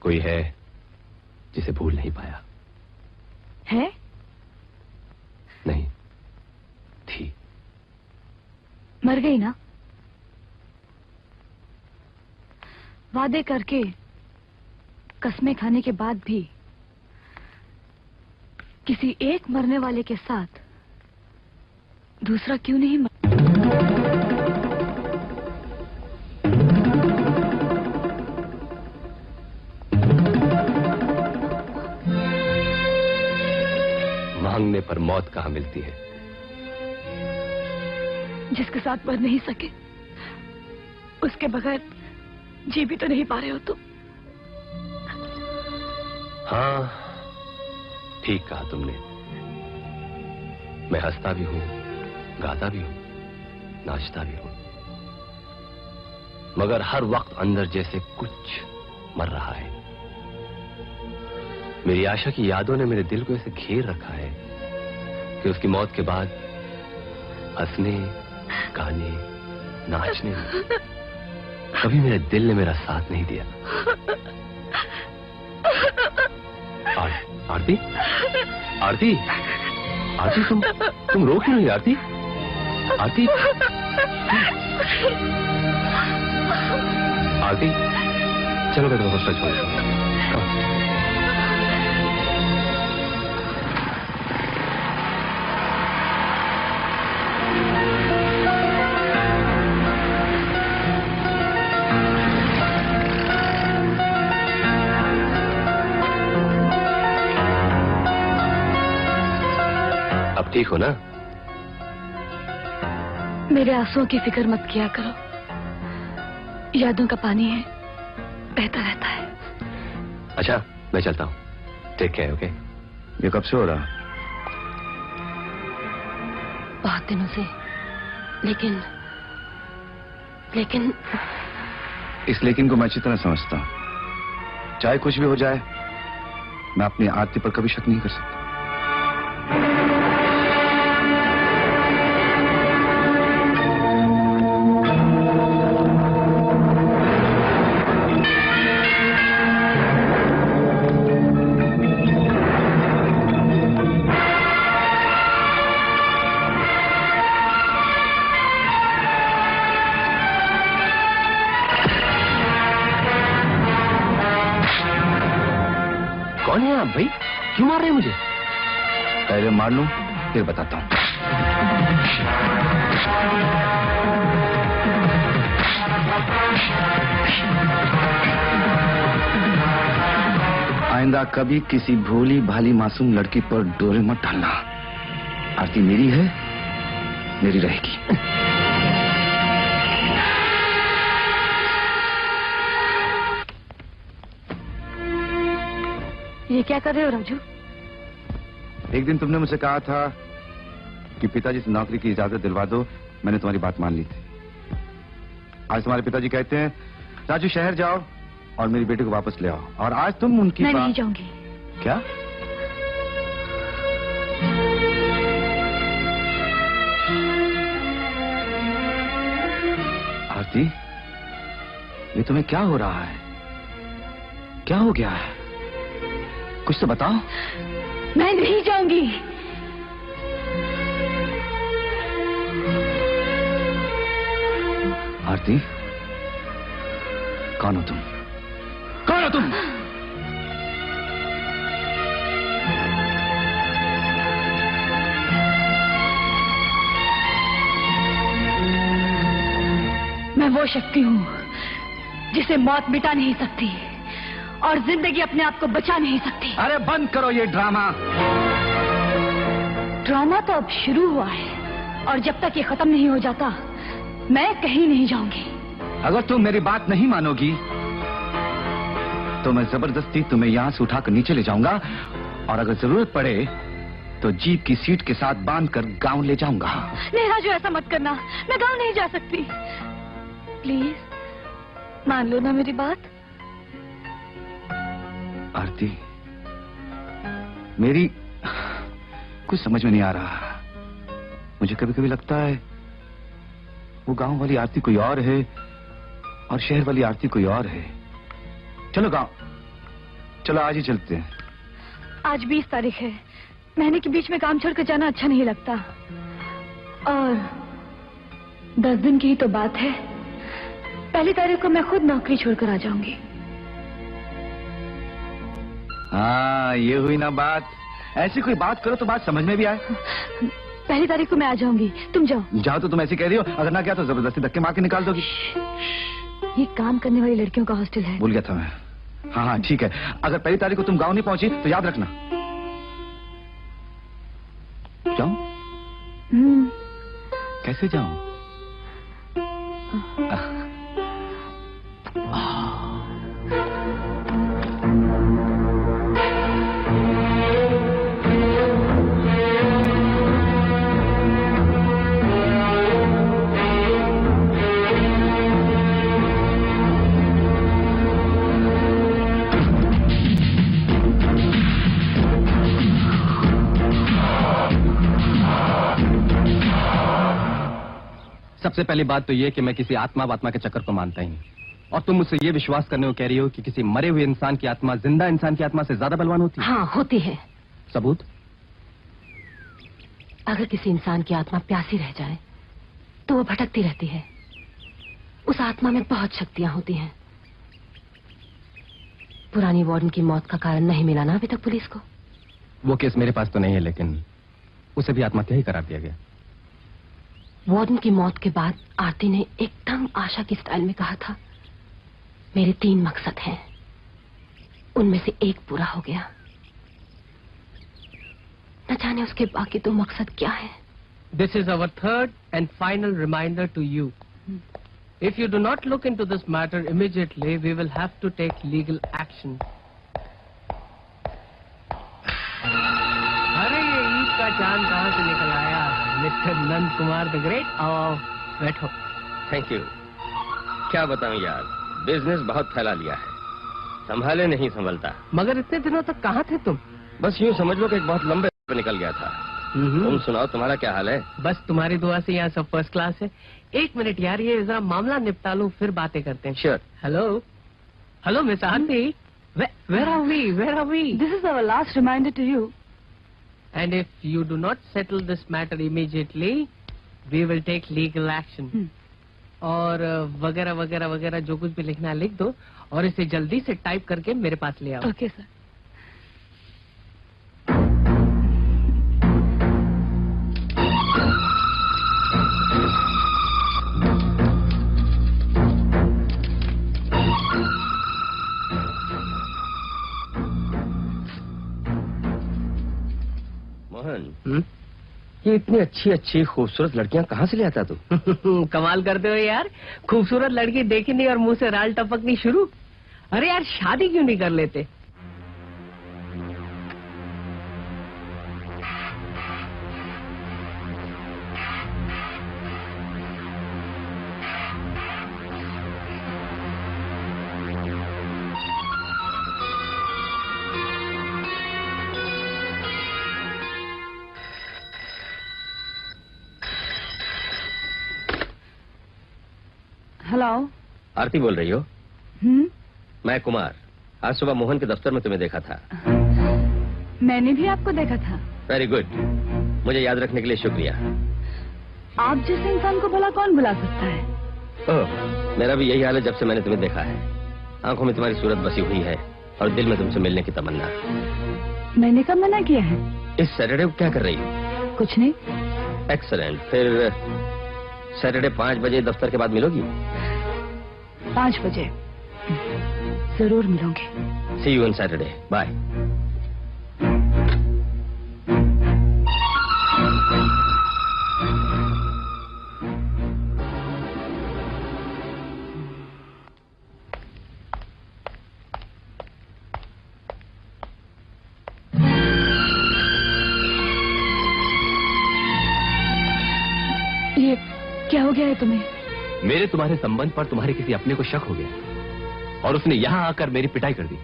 कोई है जिसे भूल नहीं पाया। है? नहीं, थी। मर गई ना? वादे करके, कसमें खाने के बाद भी किसी एक मरने वाले के साथ दूसरा क्यों नहीं मांगने पर मौत कहाँ मिलती है? जिसके साथ मर नहीं सके उसके बगैर जी भी तो नहीं पा रहे हो तुम। हाँ, ठीक कहा तुमने। मैं हंसता भी हूं, गाता भी हूं, नाचता भी हूं, मगर हर वक्त अंदर जैसे कुछ मर रहा है। मेरी आशा की यादों ने मेरे दिल को ऐसे घेर रखा है कि उसकी मौत के बाद हंसने, गाने, नाचने में कभी मेरे दिल ने मेरा साथ नहीं दिया। आरती, आरती, आरती, तुम रो क्यों नहीं आरती? आरती, आरती, चलो मैं तुम्हें हॉस्टल छोड़ दूं। ठीक हो ना? मेरे आंसुओं की फिक्र मत किया करो, यादों का पानी है, बहता रहता है। अच्छा, मैं चलता हूँ। Take care, okay? ये कब से हो रहा? बहुत दिनों से, लेकिन इस लेकिन को मैं अच्छी तरह समझता हूँ। चाहे कुछ भी हो जाए, मैं अपनी आरती पर कभी शक नहीं कर सकता। कौन है आप भाई? क्यों मार रहे हैं मुझे? पहले मार लूं, फिर बताता हूं। आइंदा कभी किसी भोली भाली मासूम लड़की पर डोरे मत डालना। आरती मेरी है, मेरी रहेगी। ये क्या कर रहे हो राजू? एक दिन तुमने मुझसे कहा था कि पिताजी से नौकरी की इजाजत दिलवा दो। मैंने तुम्हारी बात मान ली थी। आज तुम्हारे पिताजी कहते हैं राजू शहर जाओ और मेरी बेटी को वापस ले आओ, और आज तुम उनकी मैं नहीं जाऊंगी। क्या? आरती, ये तुम्हें क्या हो रहा है? क्या हो गया है? कुछ तो बताओ। मैं नहीं जाऊंगी। आरती, कौन हो तुम? कौन हो तुम? मैं वो शक्ति हूँ जिसे मौत मिटा नहीं सकती और जिंदगी अपने आप को बचा नहीं सकती। अरे बंद करो ये ड्रामा। ड्रामा तो अब शुरू हुआ है और जब तक ये खत्म नहीं हो जाता मैं कहीं नहीं जाऊंगी। अगर तुम मेरी बात नहीं मानोगी तो मैं जबरदस्ती तुम्हें यहाँ से उठाकर नीचे ले जाऊंगा, और अगर जरूरत पड़े तो जीप की सीट के साथ बांधकर गांव ले जाऊंगा। नहीं राजू, ऐसा मत करना। मैं गांव नहीं जा सकती। प्लीज मान लो ना मेरी बात। आरती, मेरी कुछ समझ में नहीं आ रहा। मुझे कभी कभी लगता है वो गांव वाली आरती कोई और है और शहर वाली आरती कोई और है। चलो गांव, चलो आज ही चलते हैं। आज 20 तारीख है। महीने के बीच में काम छोड़कर जाना अच्छा नहीं लगता, और 10 दिन की ही तो बात है। 1 तारीख को मैं खुद नौकरी छोड़कर आ जाऊंगी। हाँ, ये हुई ना बात। ऐसी कोई बात करो तो बात समझ में भी आए। 1 तारीख को मैं आ जाऊंगी, तुम जाओ। जाओ तो तुम ऐसी कह रही हो, अगर ना क्या तो जबरदस्ती धक्के मार के निकाल दोगी। ये काम करने वाली लड़कियों का हॉस्टल है। भूल गया था मैं। हाँ हाँ ठीक है, अगर 1 तारीख को तुम गांव नहीं पहुंची तो याद रखना। जाऊं? कैसे जाऊं? सबसे पहली बात तो ये कि मैं किसी आत्मा के चक्कर को मानता ही नहीं, और तुम मुझसे ये विश्वास करने को कह रही हो कि किसी मरे हुए इंसान की आत्मा जिंदा इंसान की आत्मा से ज्यादा बलवान होती है? हाँ, होती है। सबूत? अगर किसी इंसान की आत्मा प्यासी रह जाए तो वो भटकती रहती है। उस आत्मा में बहुत शक्तियां होती हैं। पुरानी वार्डन की मौत का कारण नहीं मिला ना अभी तक पुलिस को? वो केस मेरे पास तो नहीं है, लेकिन उसे भी आत्महत्या ही करार दिया गया। वार्डन की मौत के बाद आरती ने एकदम आशा की स्टाइल में कहा था, मेरे 3 मकसद हैं, उनमें से एक पूरा हो गया। न जाने उसके बाकी 2 मकसद क्या है। This is our third and final reminder to you. If you do not look into this matter immediately, we will have to take legal action. अरे ये ईद का चांद कहाँ से निकल आया? Mister Nand Kumar the great, आओ बैठो। Thank you. क्या बताऊं यार, बिजनेस बहुत फैला लिया है, संभाले नहीं संभलता। मगर इतने दिनों तक कहाँ थे तुम? बस यूं समझ लो कि एक बहुत लंबे पे निकल गया था। तुम सुनाओ, तुम्हारा क्या हाल है? बस तुम्हारी दुआ से यहाँ सब फर्स्ट क्लास है। 1 मिनट यार, ये जरा मामला निपटा लूं फिर बातें करते हैं। Sure. Hello miss Aarti, where are we? This is our last reminder to you. And if you do not settle this matter immediately, we will take legal action. और वगैरह वगैरह वगैरह जो कुछ भी लिखना है लिख दो, और इसे जल्दी से टाइप करके मेरे पास ले आओ। Okay sir. ये इतनी अच्छी अच्छी खूबसूरत लड़कियां कहाँ से ले आता तू? कमाल करते हो यार, खूबसूरत लड़की देखी नहीं और मुंह से राल टपकनी शुरू। अरे यार शादी क्यों नहीं कर लेते? हेलो। आरती बोल रही हो? मैं कुमार। आज सुबह मोहन के दफ्तर में तुम्हें देखा था। मैंने भी आपको देखा था। वेरी गुड, मुझे याद रखने के लिए शुक्रिया। आप जैसे इंसान को भला कौन भुला सकता है? ओह, मेरा भी यही हाल है जब से मैंने तुम्हें देखा है। आंखों में तुम्हारी सूरत बसी हुई है और दिल में तुमसे मिलने की तमन्ना। मैंने कब मना किया है? इस सैटरडे को क्या कर रही हो? कुछ नहीं। एक्सीलेंट। फिर सैटरडे 5 बजे दफ्तर के बाद मिलोगी? 5 बजे जरूर मिलूंगी। सी यू ऑन सैटरडे। बाय। ये क्या हो गया है तुम्हें? मेरे तुम्हारे संबंध पर तुम्हारे किसी अपने को शक हो गया और उसने यहां आकर मेरी पिटाई कर दी।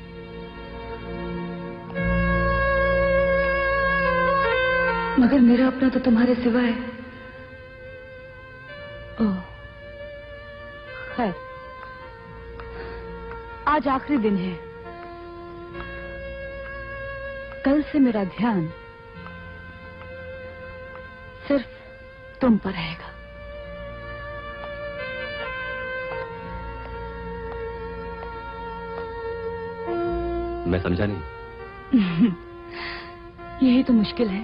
मगर मेरा अपना तो तुम्हारे सिवा है। ओह, खैर, आज आखिरी दिन है। कल से मेरा ध्यान सिर्फ तुम पर रहेगा। मैं समझा नहीं। यही तो मुश्किल है।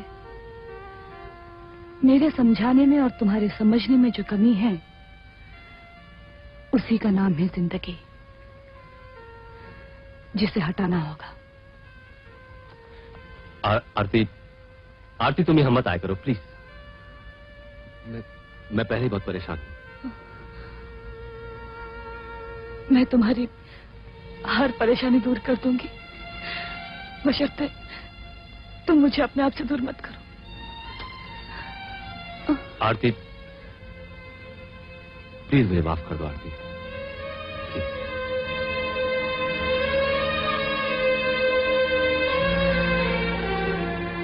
मेरे समझाने में और तुम्हारे समझने में जो कमी है उसी का नाम है जिंदगी, जिसे हटाना होगा। आरती तुम यहाँ मत आया करो प्लीज। मैं पहले ही बहुत परेशान हूं। मैं तुम्हारी हर परेशानी दूर कर दूंगी, बशर्ते तुम मुझे अपने आप से दूर मत करो। आरती प्लीज मुझे माफ कर दो आरती।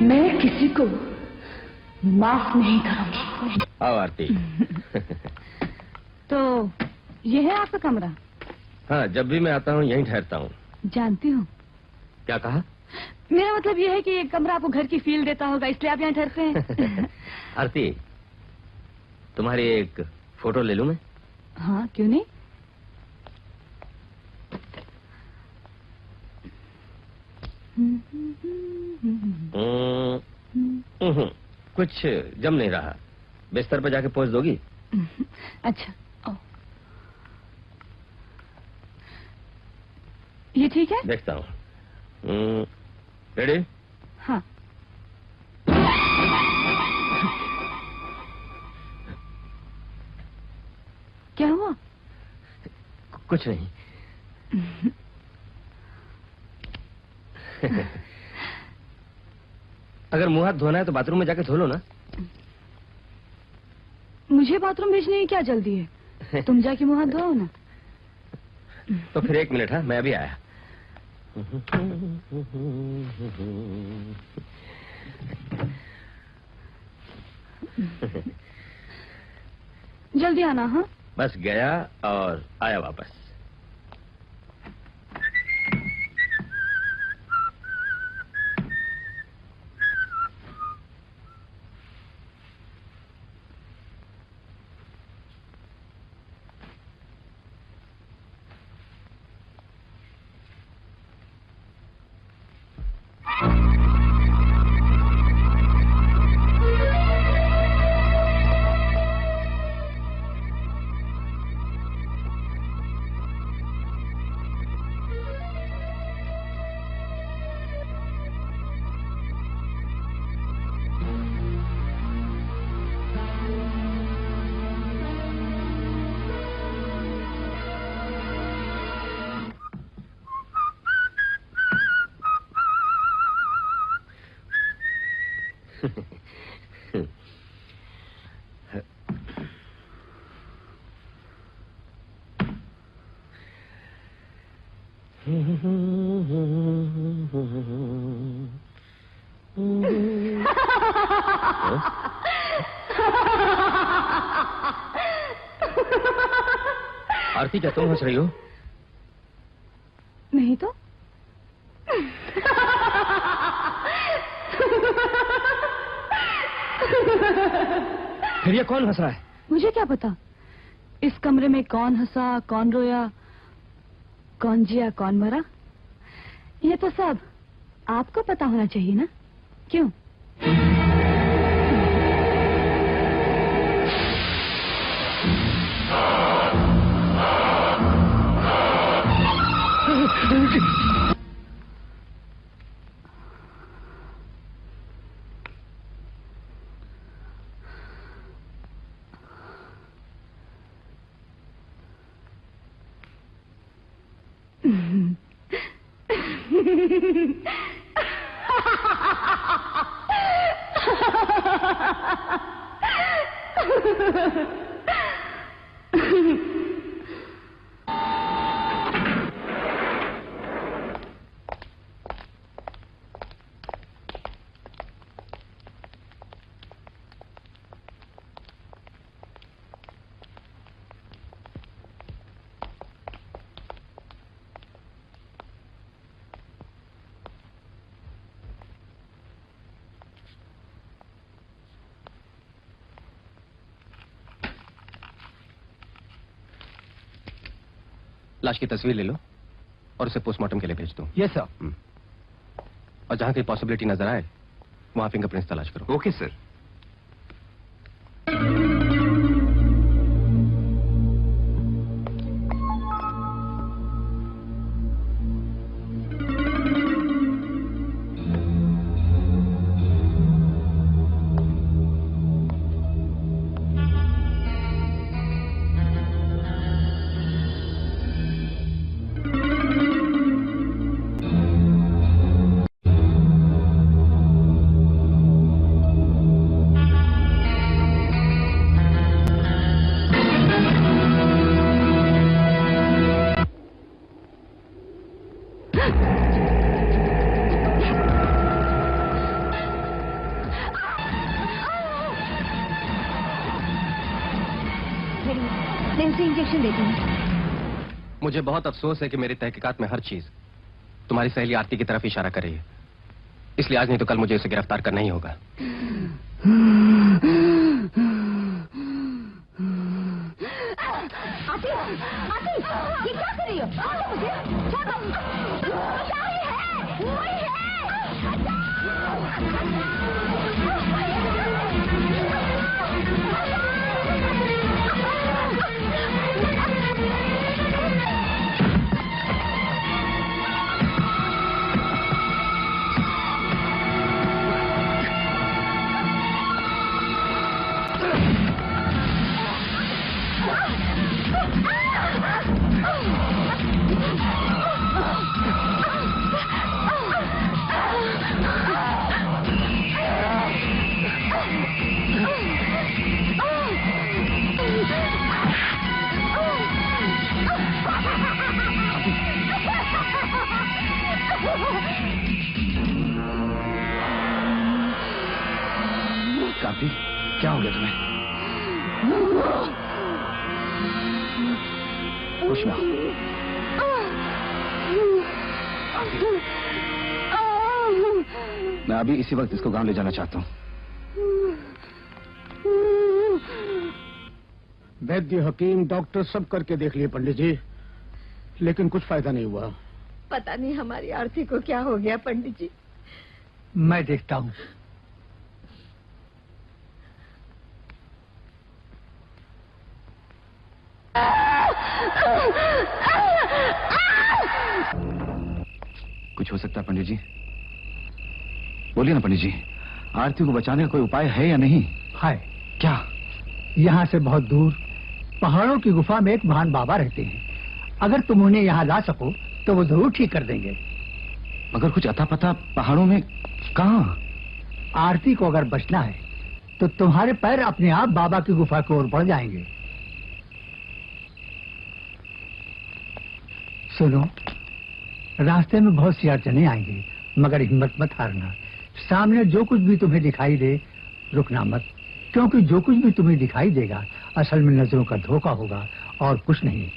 मैं किसी को माफ नहीं करूंगी। आओ आरती। तो ये है आपका कमरा? हाँ, जब भी मैं आता हूँ यहीं ठहरता हूँ। जानती हूँ। क्या कहा? मेरा मतलब ये है कि ये कमरा आपको घर की फील देता होगा, इसलिए आप यहाँ ठहरते हैं। आरती, तुम्हारी एक फोटो ले लूं मैं? हाँ, क्यों नहीं। कुछ जम नहीं रहा। बिस्तर पर जाके पोज दोगी? अच्छा, ओ। ये ठीक है? देखता हूँ। रेडी? हाँ। क्या हुआ? कुछ नहीं। अगर मुंह हाथ धोना है तो बाथरूम में जाके धो लो ना। मुझे बाथरूम भेजने की क्या जल्दी है? तुम जाके मुंह हाथ धोओ ना। तो फिर 1 मिनट। हाँ, मैं अभी आया। जल्दी आना। हाँ, बस गया और आया वापस। आरती, क्या तुम हंस रही हो? नहीं तो फिर ये कौन हंस रहा है? मुझे क्या पता इस कमरे में कौन हंसा, कौन रोया, कौन जिया, कौन मरा। ये तो सब आपको पता होना चाहिए ना, क्यों? लाश की तस्वीर ले लो और उसे पोस्टमार्टम के लिए भेज दो। Yes sir. और जहां कहीं पॉसिबिलिटी नजर आए वहां फिंगरप्रिंट्स तलाश करो। Okay sir. इंजेक्शन देती हूँ। मुझे बहुत अफसोस है कि मेरी तहकीकात में हर चीज तुम्हारी सहेली आरती की तरफ इशारा कर रही है, इसलिए आज नहीं तो कल मुझे उसे गिरफ्तार करना ही होगा। आती, आती, ये क्या कर रही हो? छोड़ो मुझे, छोड़ो। क्या ये है? वही है। काफी क्या हो गया तुम्हें? उष्मा, मैं अभी इसी वक्त इसको गांव ले जाना चाहता हूँ। वैद्य, हकीम, डॉक्टर सब करके देख लिए पंडित जी, लेकिन कुछ फायदा नहीं हुआ। पता नहीं हमारी आरती को क्या हो गया पंडित जी। मैं देखता हूँ। कुछ हो सकता है पंडित जी? बोलिए ना पंडित जी, आरती को बचाने का कोई उपाय है या नहीं? है। क्या? यहाँ से बहुत दूर पहाड़ों की गुफा में एक महान बाबा रहते हैं। अगर तुम उन्हें यहाँ ला सको तो वो जरूर ठीक कर देंगे। मगर कुछ अता पता पहाड़ों में कहाँ? आरती को अगर बचना है तो तुम्हारे पैर अपने आप बाबा की गुफा की ओर बढ़ जाएंगे। सुनो, रास्ते में बहुत सी अड़चने आएंगी, मगर हिम्मत मत हारना। सामने जो कुछ भी तुम्हें दिखाई दे रुकना मत, क्योंकि जो कुछ भी तुम्हें दिखाई देगा असल में नजरों का धोखा होगा और कुछ नहीं।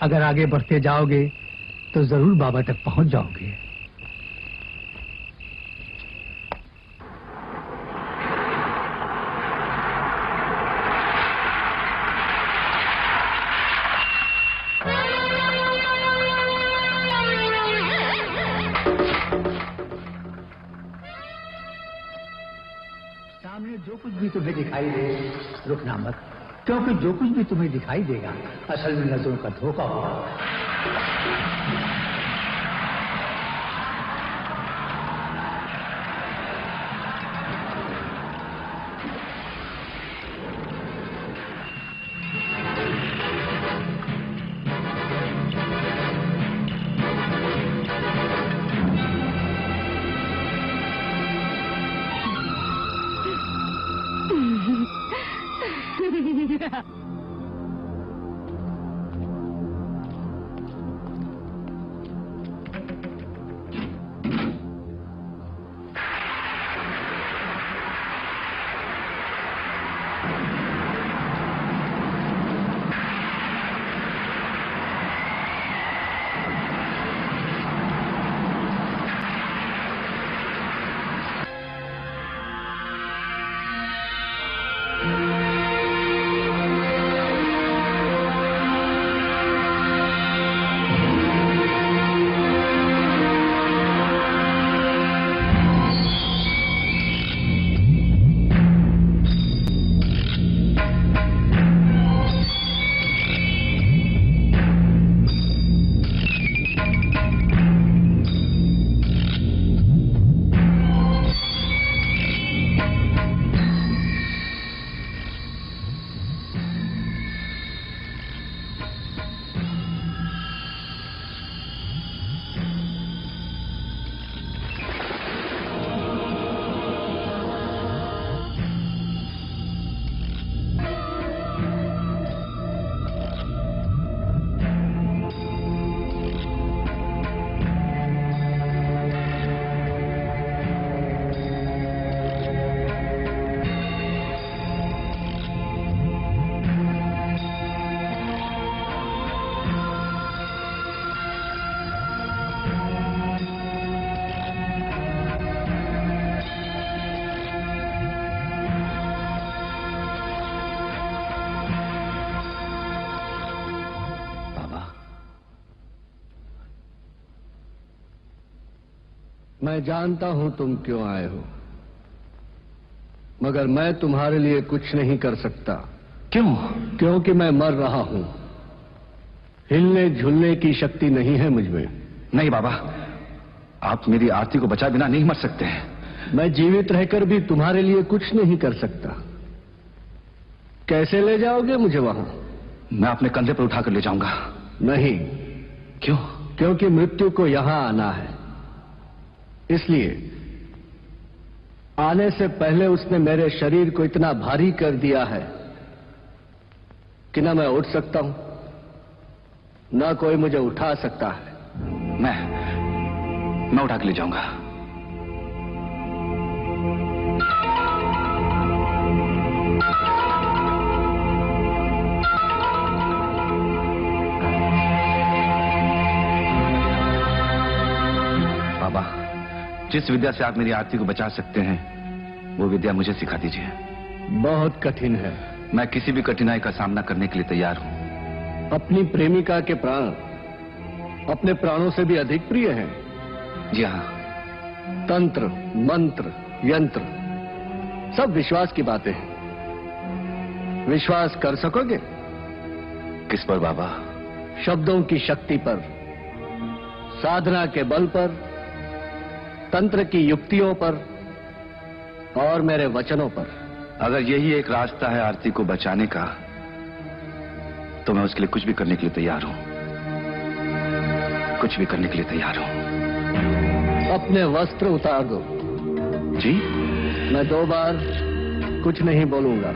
अगर आगे बढ़ते जाओगे तो जरूर बाबा तक पहुंच जाओगे। सामने जो कुछ भी तुम्हें दिखाई दे रुकना मत, क्योंकि जो कुछ भी तुम्हें दिखाई देगा असल में नजरों का धोखा होगा। मैं जानता हूं तुम क्यों आए हो, मगर मैं तुम्हारे लिए कुछ नहीं कर सकता। क्यों? क्योंकि मैं मर रहा हूं। हिलने झुलने की शक्ति नहीं है मुझमें। नहीं बाबा, आप मेरी आरती को बचा बिना नहीं मर सकते हैं। मैं जीवित रहकर भी तुम्हारे लिए कुछ नहीं कर सकता। कैसे ले जाओगे मुझे वहां? मैं अपने कंधे पर उठाकर ले जाऊंगा। नहीं। क्यों? क्योंकि मृत्यु को यहां आना है, इसलिए आने से पहले उसने मेरे शरीर को इतना भारी कर दिया है कि ना मैं उठ सकता हूं, ना कोई मुझे उठा सकता है। मैं उठा के ले जाऊंगा। बाबा, जिस विद्या से आप मेरी आरती को बचा सकते हैं वो विद्या मुझे सिखा दीजिए। बहुत कठिन है। मैं किसी भी कठिनाई का सामना करने के लिए तैयार हूं। अपनी प्रेमिका के प्राण अपने प्राणों से भी अधिक प्रिय हैं। जी हाँ। तंत्र, मंत्र, यंत्र सब विश्वास की बातें हैं। विश्वास कर सकोगे? किस पर बाबा? शब्दों की शक्ति पर, साधना के बल पर, तंत्र की युक्तियों पर और मेरे वचनों पर। अगर यही एक रास्ता है आरती को बचाने का, तो मैं उसके लिए कुछ भी करने के लिए तैयार हूं। कुछ भी करने के लिए तैयार हूं। अपने वस्त्र उतार दो। जी? मैं 2 बार कुछ नहीं बोलूंगा।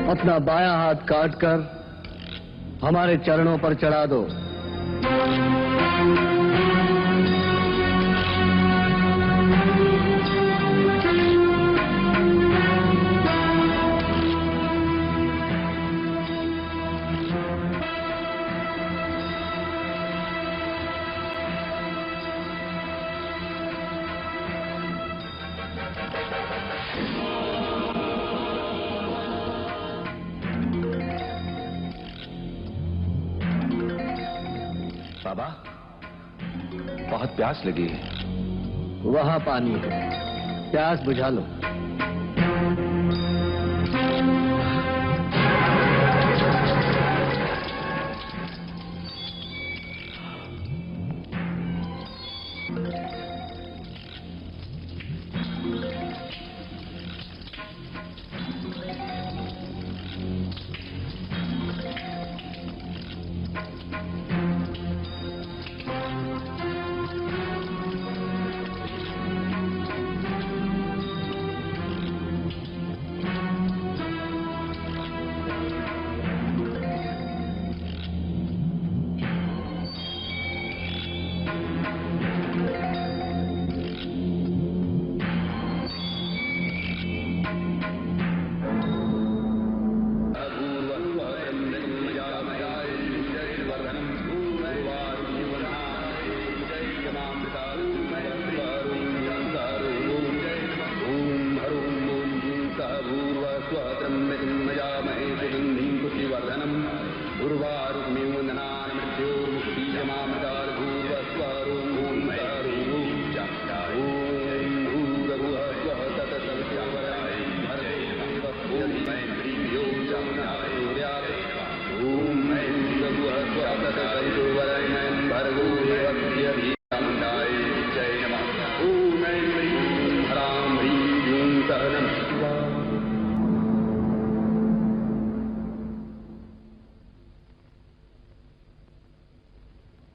अपना बायां हाथ काटकर हमारे चरणों पर चढ़ा दो। बाबा, बहुत प्यास लगी है। वहां पानी है, प्यास बुझा लो।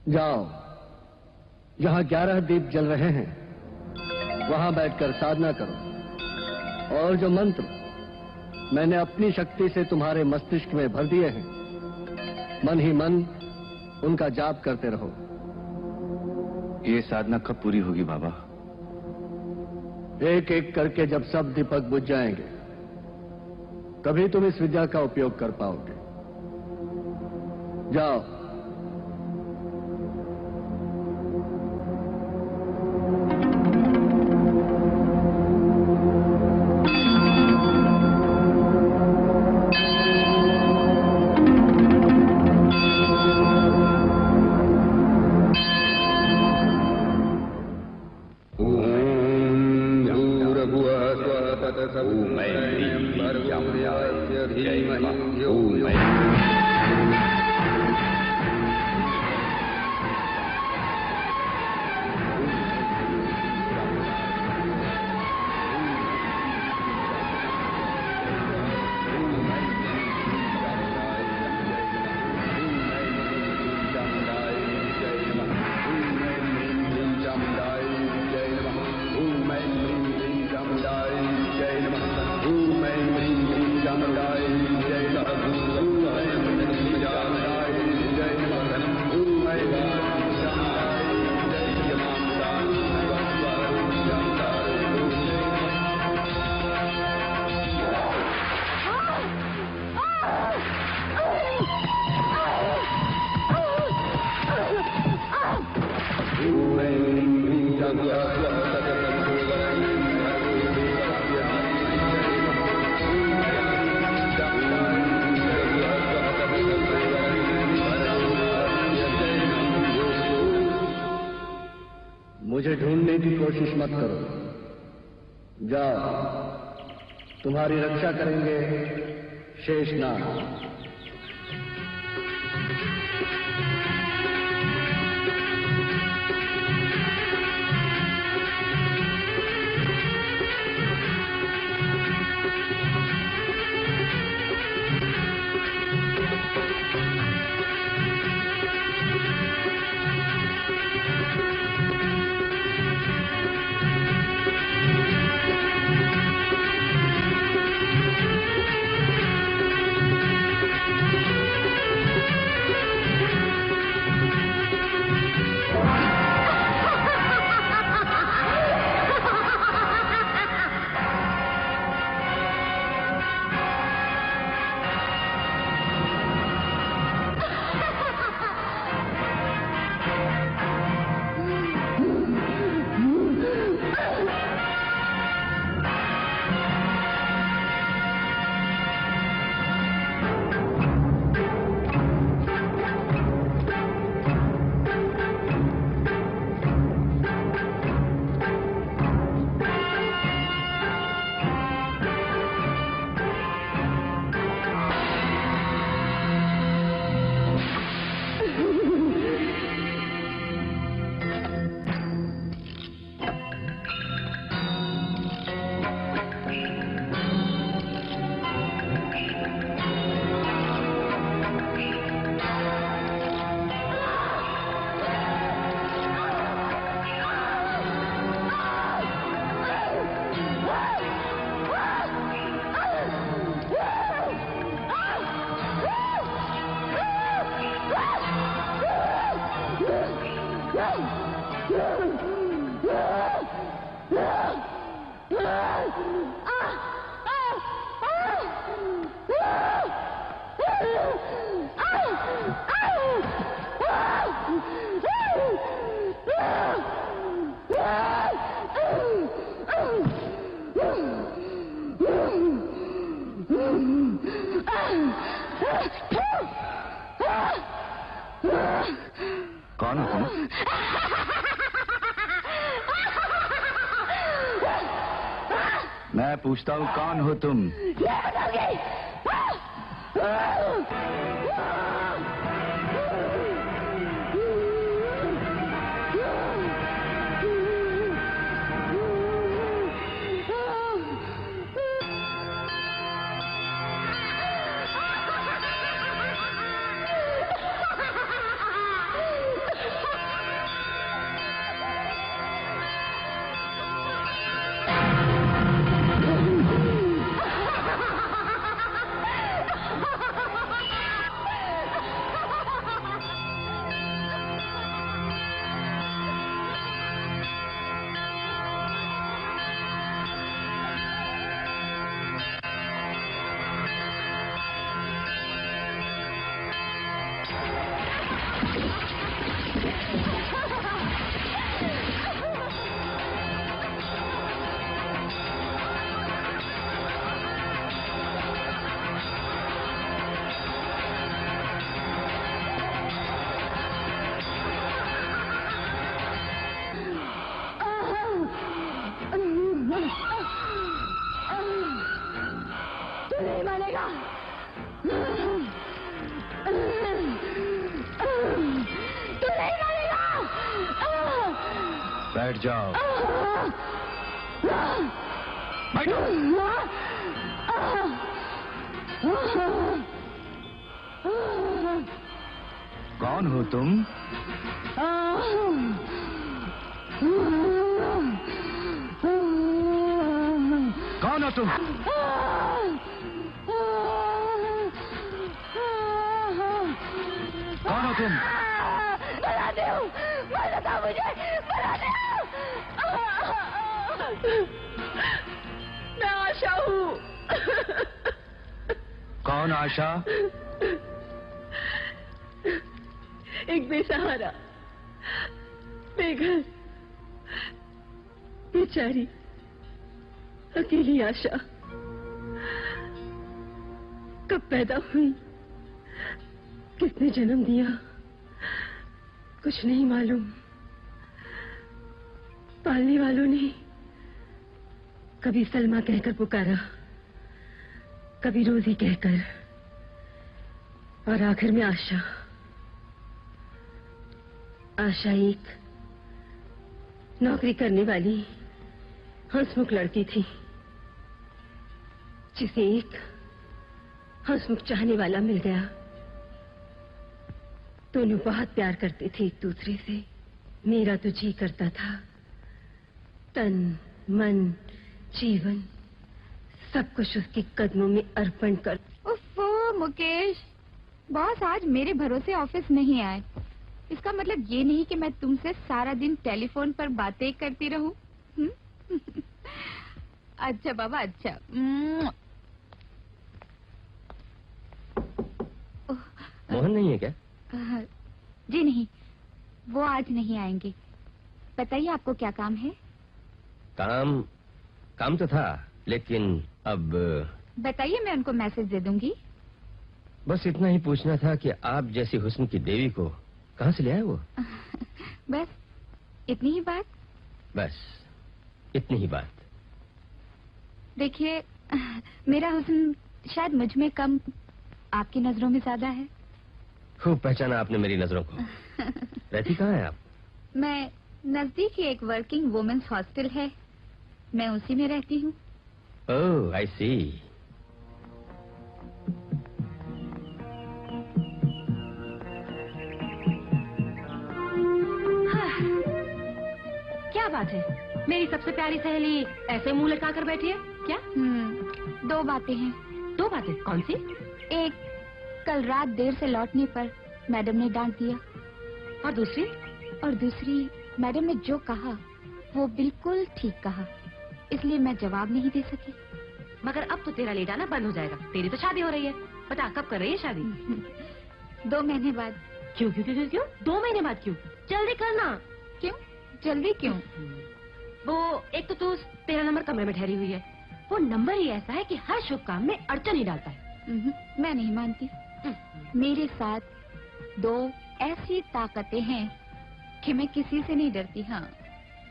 जाओ, जहां 11 दीप जल रहे हैं वहां बैठकर साधना करो और जो मंत्र मैंने अपनी शक्ति से तुम्हारे मस्तिष्क में भर दिए हैं, मन ही मन उनका जाप करते रहो। ये साधना कब पूरी होगी बाबा? एक एक करके जब सब दीपक बुझ जाएंगे तभी तुम इस विद्या का उपयोग कर पाओगे। जाओ। मुझे ढूंढने की कोशिश मत करो। जाओ, तुम्हारी रक्षा करेंगे शेषनाग। कौन हो तुम? मैं पूछता हूँ कौन हो तुम? बैठ जाओ। बैठो। कौन हो तुम? कौन हो तुम? कौन हो तुम? बनाते हो, बता मुझे, बनाते हो। मैं आशा हूँ। कौन आशा? एक बेसहारा, बेघर, बेचारी, अकेली आशा। कब पैदा हुई, किसने जन्म दिया, कुछ नहीं मालूम। पालने वालों ने कभी सलमा कहकर पुकारा, कभी रोजी कहकर, और आखिर में आशा। आशा एक नौकरी करने वाली हंसमुख लड़की थी, जिसे एक हंसमुख चाहने वाला मिल गया। दोनों बहुत प्यार करते थे एक दूसरे से। मेरा तो जी करता था तन मन जीवन सब कुछ उसके कदमों में अर्पण कर। उफ़्फ़ो मुकेश, बॉस आज मेरे भरोसे ऑफिस नहीं आए। इसका मतलब ये नहीं कि मैं तुमसे सारा दिन टेलीफोन पर बातें करती रहूं। अच्छा बाबा, अच्छा। मोहन नहीं है क्या? जी नहीं, वो आज नहीं आएंगे। बताइए आपको क्या काम है? काम तो था, लेकिन अब। बताइए, मैं उनको मैसेज दे दूंगी। बस इतना ही पूछना था कि आप जैसी हुस्न की देवी को कहाँ से ले आए वो? बस इतनी ही बात। बस इतनी ही बात। देखिए, मेरा हुस्न शायद मुझ में कम, आपकी नजरों में ज्यादा है। खूब पहचाना आपने मेरी नजरों को। रहती कहाँ है आप? मैं नजदीक ही एक वर्किंग वुमेन्स हॉस्टल है, मैं उसी में रहती हूँ। ओह, आई सी। क्या बात है, मेरी सबसे प्यारी सहेली ऐसे मुंह लटका कर बैठी है क्या? दो बातें हैं। दो बातें? कौन सी? एक, कल रात देर से लौटने पर मैडम ने डांट दिया। और दूसरी? और दूसरी, मैडम ने जो कहा वो बिल्कुल ठीक कहा, इसलिए मैं जवाब नहीं दे सकी। मगर अब तो तेरा लेट आना बंद हो जाएगा। तेरी तो शादी हो रही है। बता, कब कर रही है शादी? 2 महीने बाद। क्यों क्यों क्यों क्यों? 2 महीने बाद क्यों? जल्दी करना। क्यों जल्दी क्यों? वो एक तो तू 13 नंबर कमरे में ठहरी हुई है। वो नंबर ही ऐसा है कि हर शुभ काम में अड़चन ही डालता है। मैं नहीं मानती। मेरे साथ 2 ऐसी ताकतें हैं कि मैं किसी से नहीं डरती। हाँ।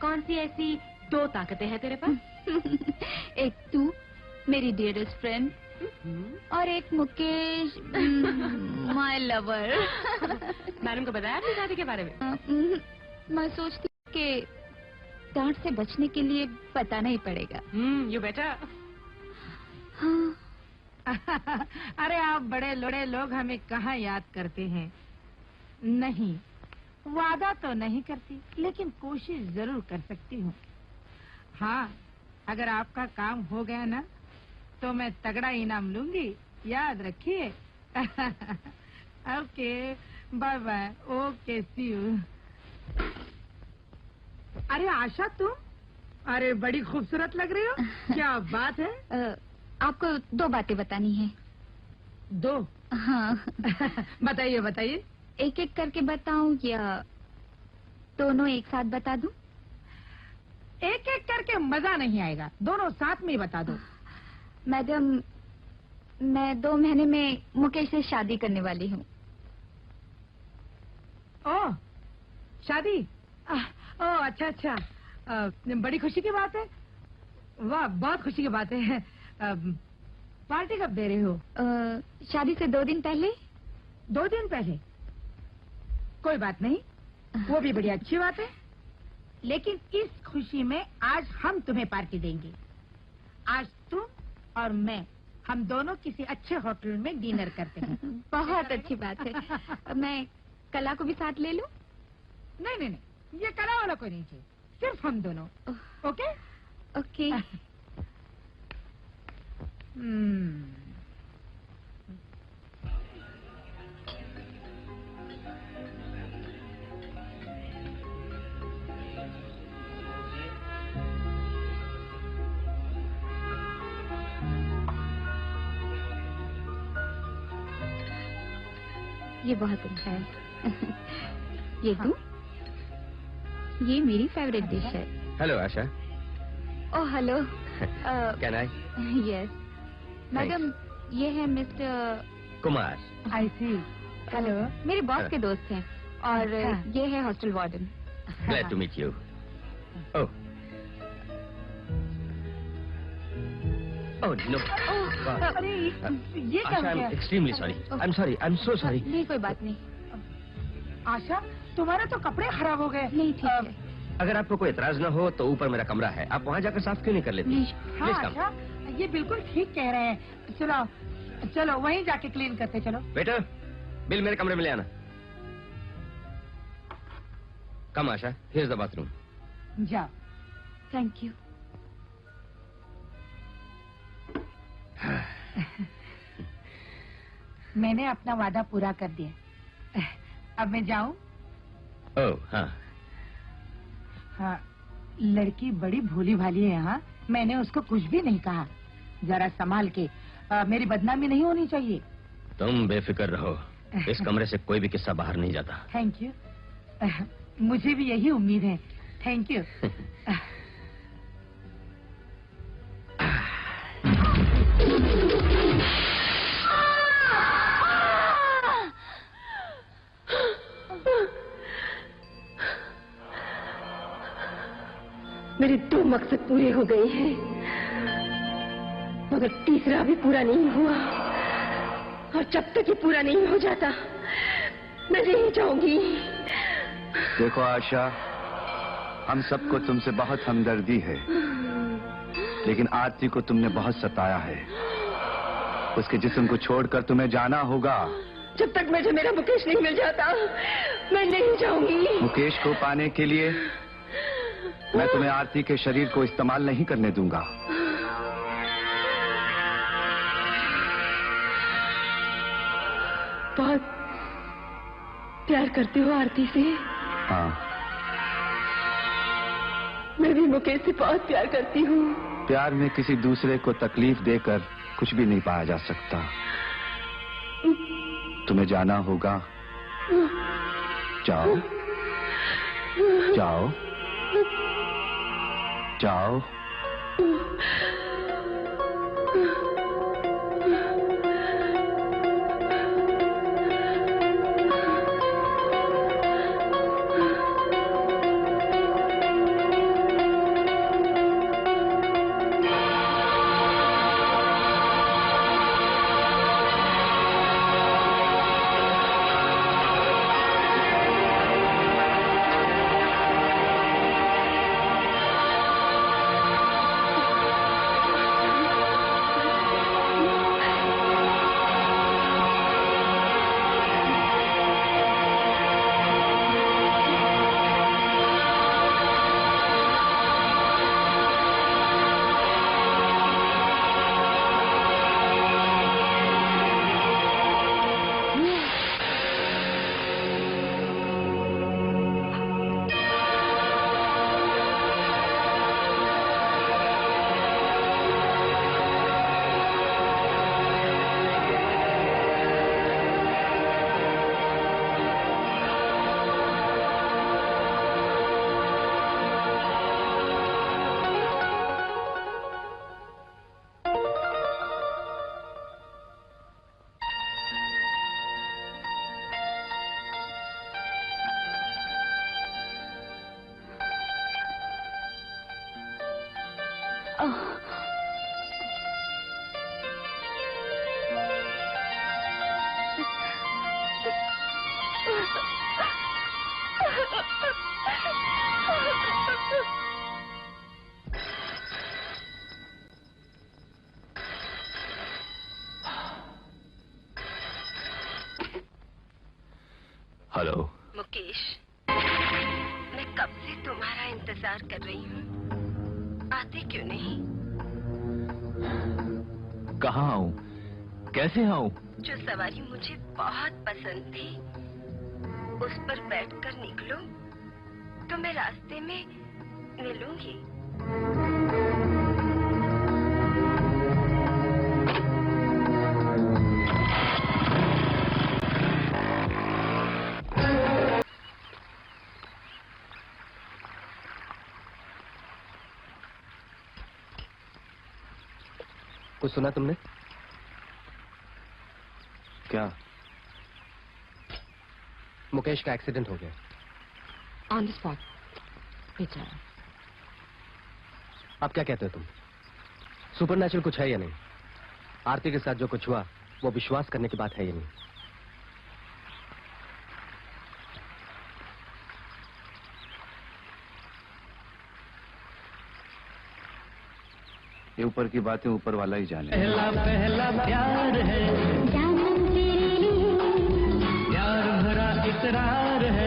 कौन सी ऐसी 2 ताकतें हैं तेरे पास? एक तू, मेरी डियरेस्ट फ्रेंड, और एक मुकेश, माय लवर। मैडम को बताया आपने शादी के बारे में? मैं सोचती हूँ कि डांट से बचने के लिए बताना ही पड़ेगा। यू बेटा। हाँ। अरे आप बड़े लोड़े लोग हमें कहाँ याद करते हैं। नहीं, वादा तो नहीं करती, लेकिन कोशिश जरूर कर सकती हूँ। हाँ, अगर आपका काम हो गया ना, तो मैं तगड़ा इनाम लूंगी, याद रखिए। Okay, bye bye. Okay, see you. अरे आशा, तुम? अरे बड़ी खूबसूरत लग रही हो। क्या बात है? आपको 2 बातें बतानी है। 2? हाँ। बताइए बताइए। एक एक करके बताऊं या दोनों एक साथ बता दूं? एक एक करके मजा नहीं आएगा, दोनों साथ में ही बता दो। मैडम, मैं 2 महीने में मुकेश से शादी करने वाली हूँ। ओह, शादी? ओह, अच्छा अच्छा। बड़ी खुशी की बात है। वाह, बहुत खुशी की बात है। पार्टी कब दे रहे हो? शादी से 2 दिन पहले। 2 दिन पहले? कोई बात नहीं, वो भी बड़ी अच्छी बात है। लेकिन इस खुशी में आज हम तुम्हें पार्टी देंगे। आज तुम और मैं, हम दोनों किसी अच्छे होटल में डिनर करते हैं। बहुत अच्छी बात है। मैं कला को भी साथ ले लूं? नहीं नहीं नहीं, ये कला वाला कोई नहीं चाहिए, सिर्फ हम दोनों। Okay okay. ये बहुत अच्छा है। ये तू? ये मेरी फेवरेट डिश है। Hello Asha. Oh hello. Can I? Yes madam, ये है mister Kumar. I see. Hello. मेरे बॉस के दोस्त हैं और ये है hostel warden. Glad to meet you. Oh oh no. अरे ये क्या? I am extremely sorry. I am sorry, I am so sorry. नहीं कोई बात नहीं। आशा, तुम्हारे तो कपड़े खराब हो गए। नहीं ठीक है। अगर आपको कोई एतराज ना हो तो ऊपर मेरा कमरा है, आप वहाँ जाकर साफ क्यों नहीं कर लेती? हाँ आशा, ये बिल्कुल ठीक कह रहे हैं। चलो चलो वहीं जाके क्लीन करते चलो। बेटा, बिल मेरे कमरे में ले आना। कम आशा, हियर इज द बाथरूम। जाओ। Thank you. मैंने अपना वादा पूरा कर दिया। अब मैं जाऊं? ओह हाँ। हाँ, लड़की बड़ी भोली भाली है। हाँ, मैंने उसको कुछ भी नहीं कहा। जरा संभाल के, मेरी बदनामी नहीं होनी चाहिए। तुम बेफिक्र रहो, इस कमरे से कोई भी किस्सा बाहर नहीं जाता। Thank you. मुझे भी यही उम्मीद है। Thank you. मेरे 2 मकसद पूरे हो गए हैं, मगर तीसरा भी पूरा नहीं हुआ। और जब तक ये पूरा नहीं हो जाता, मैं नहीं जाऊंगी। देखो आशा, हम सबको तुमसे बहुत हमदर्दी है, लेकिन आरती को तुमने बहुत सताया है। उसके जिस्म को छोड़कर तुम्हें जाना होगा। जब तक मुझे मेरा मुकेश नहीं मिल जाता, मैं नहीं जाऊंगी। मुकेश को पाने के लिए मैं तुम्हें आरती के शरीर को इस्तेमाल नहीं करने दूंगा। बहुत प्यार करती हो आरती से? हाँ। मैं भी मुकेश से बहुत प्यार करती हूँ। प्यार में किसी दूसरे को तकलीफ देकर कुछ भी नहीं पाया जा सकता। तुम्हें जाना होगा। जाओ जाओ जाओ। हेलो मुकेश, मैं कब से तुम्हारा इंतजार कर रही हूँ। आते क्यों नहीं? कहाँ आऊँ? कैसे आऊँ? जो सवारी मुझे बहुत पसंद थी, उस पर बैठकर निकलो तो मैं रास्ते में मिलूंगी। कुछ सुना तुमने? क्या? मुकेश का एक्सीडेंट हो गया। ऑन द स्पॉट बेचारा। अब क्या कहते हो तुम? सुपरनैचुरल कुछ है या नहीं? आरती के साथ जो कुछ हुआ वो विश्वास करने की बात है या नहीं? ये ऊपर की बातें ऊपर वाला ही जाने। पहला पहला प्यार है, प्यार भरा इकरार है।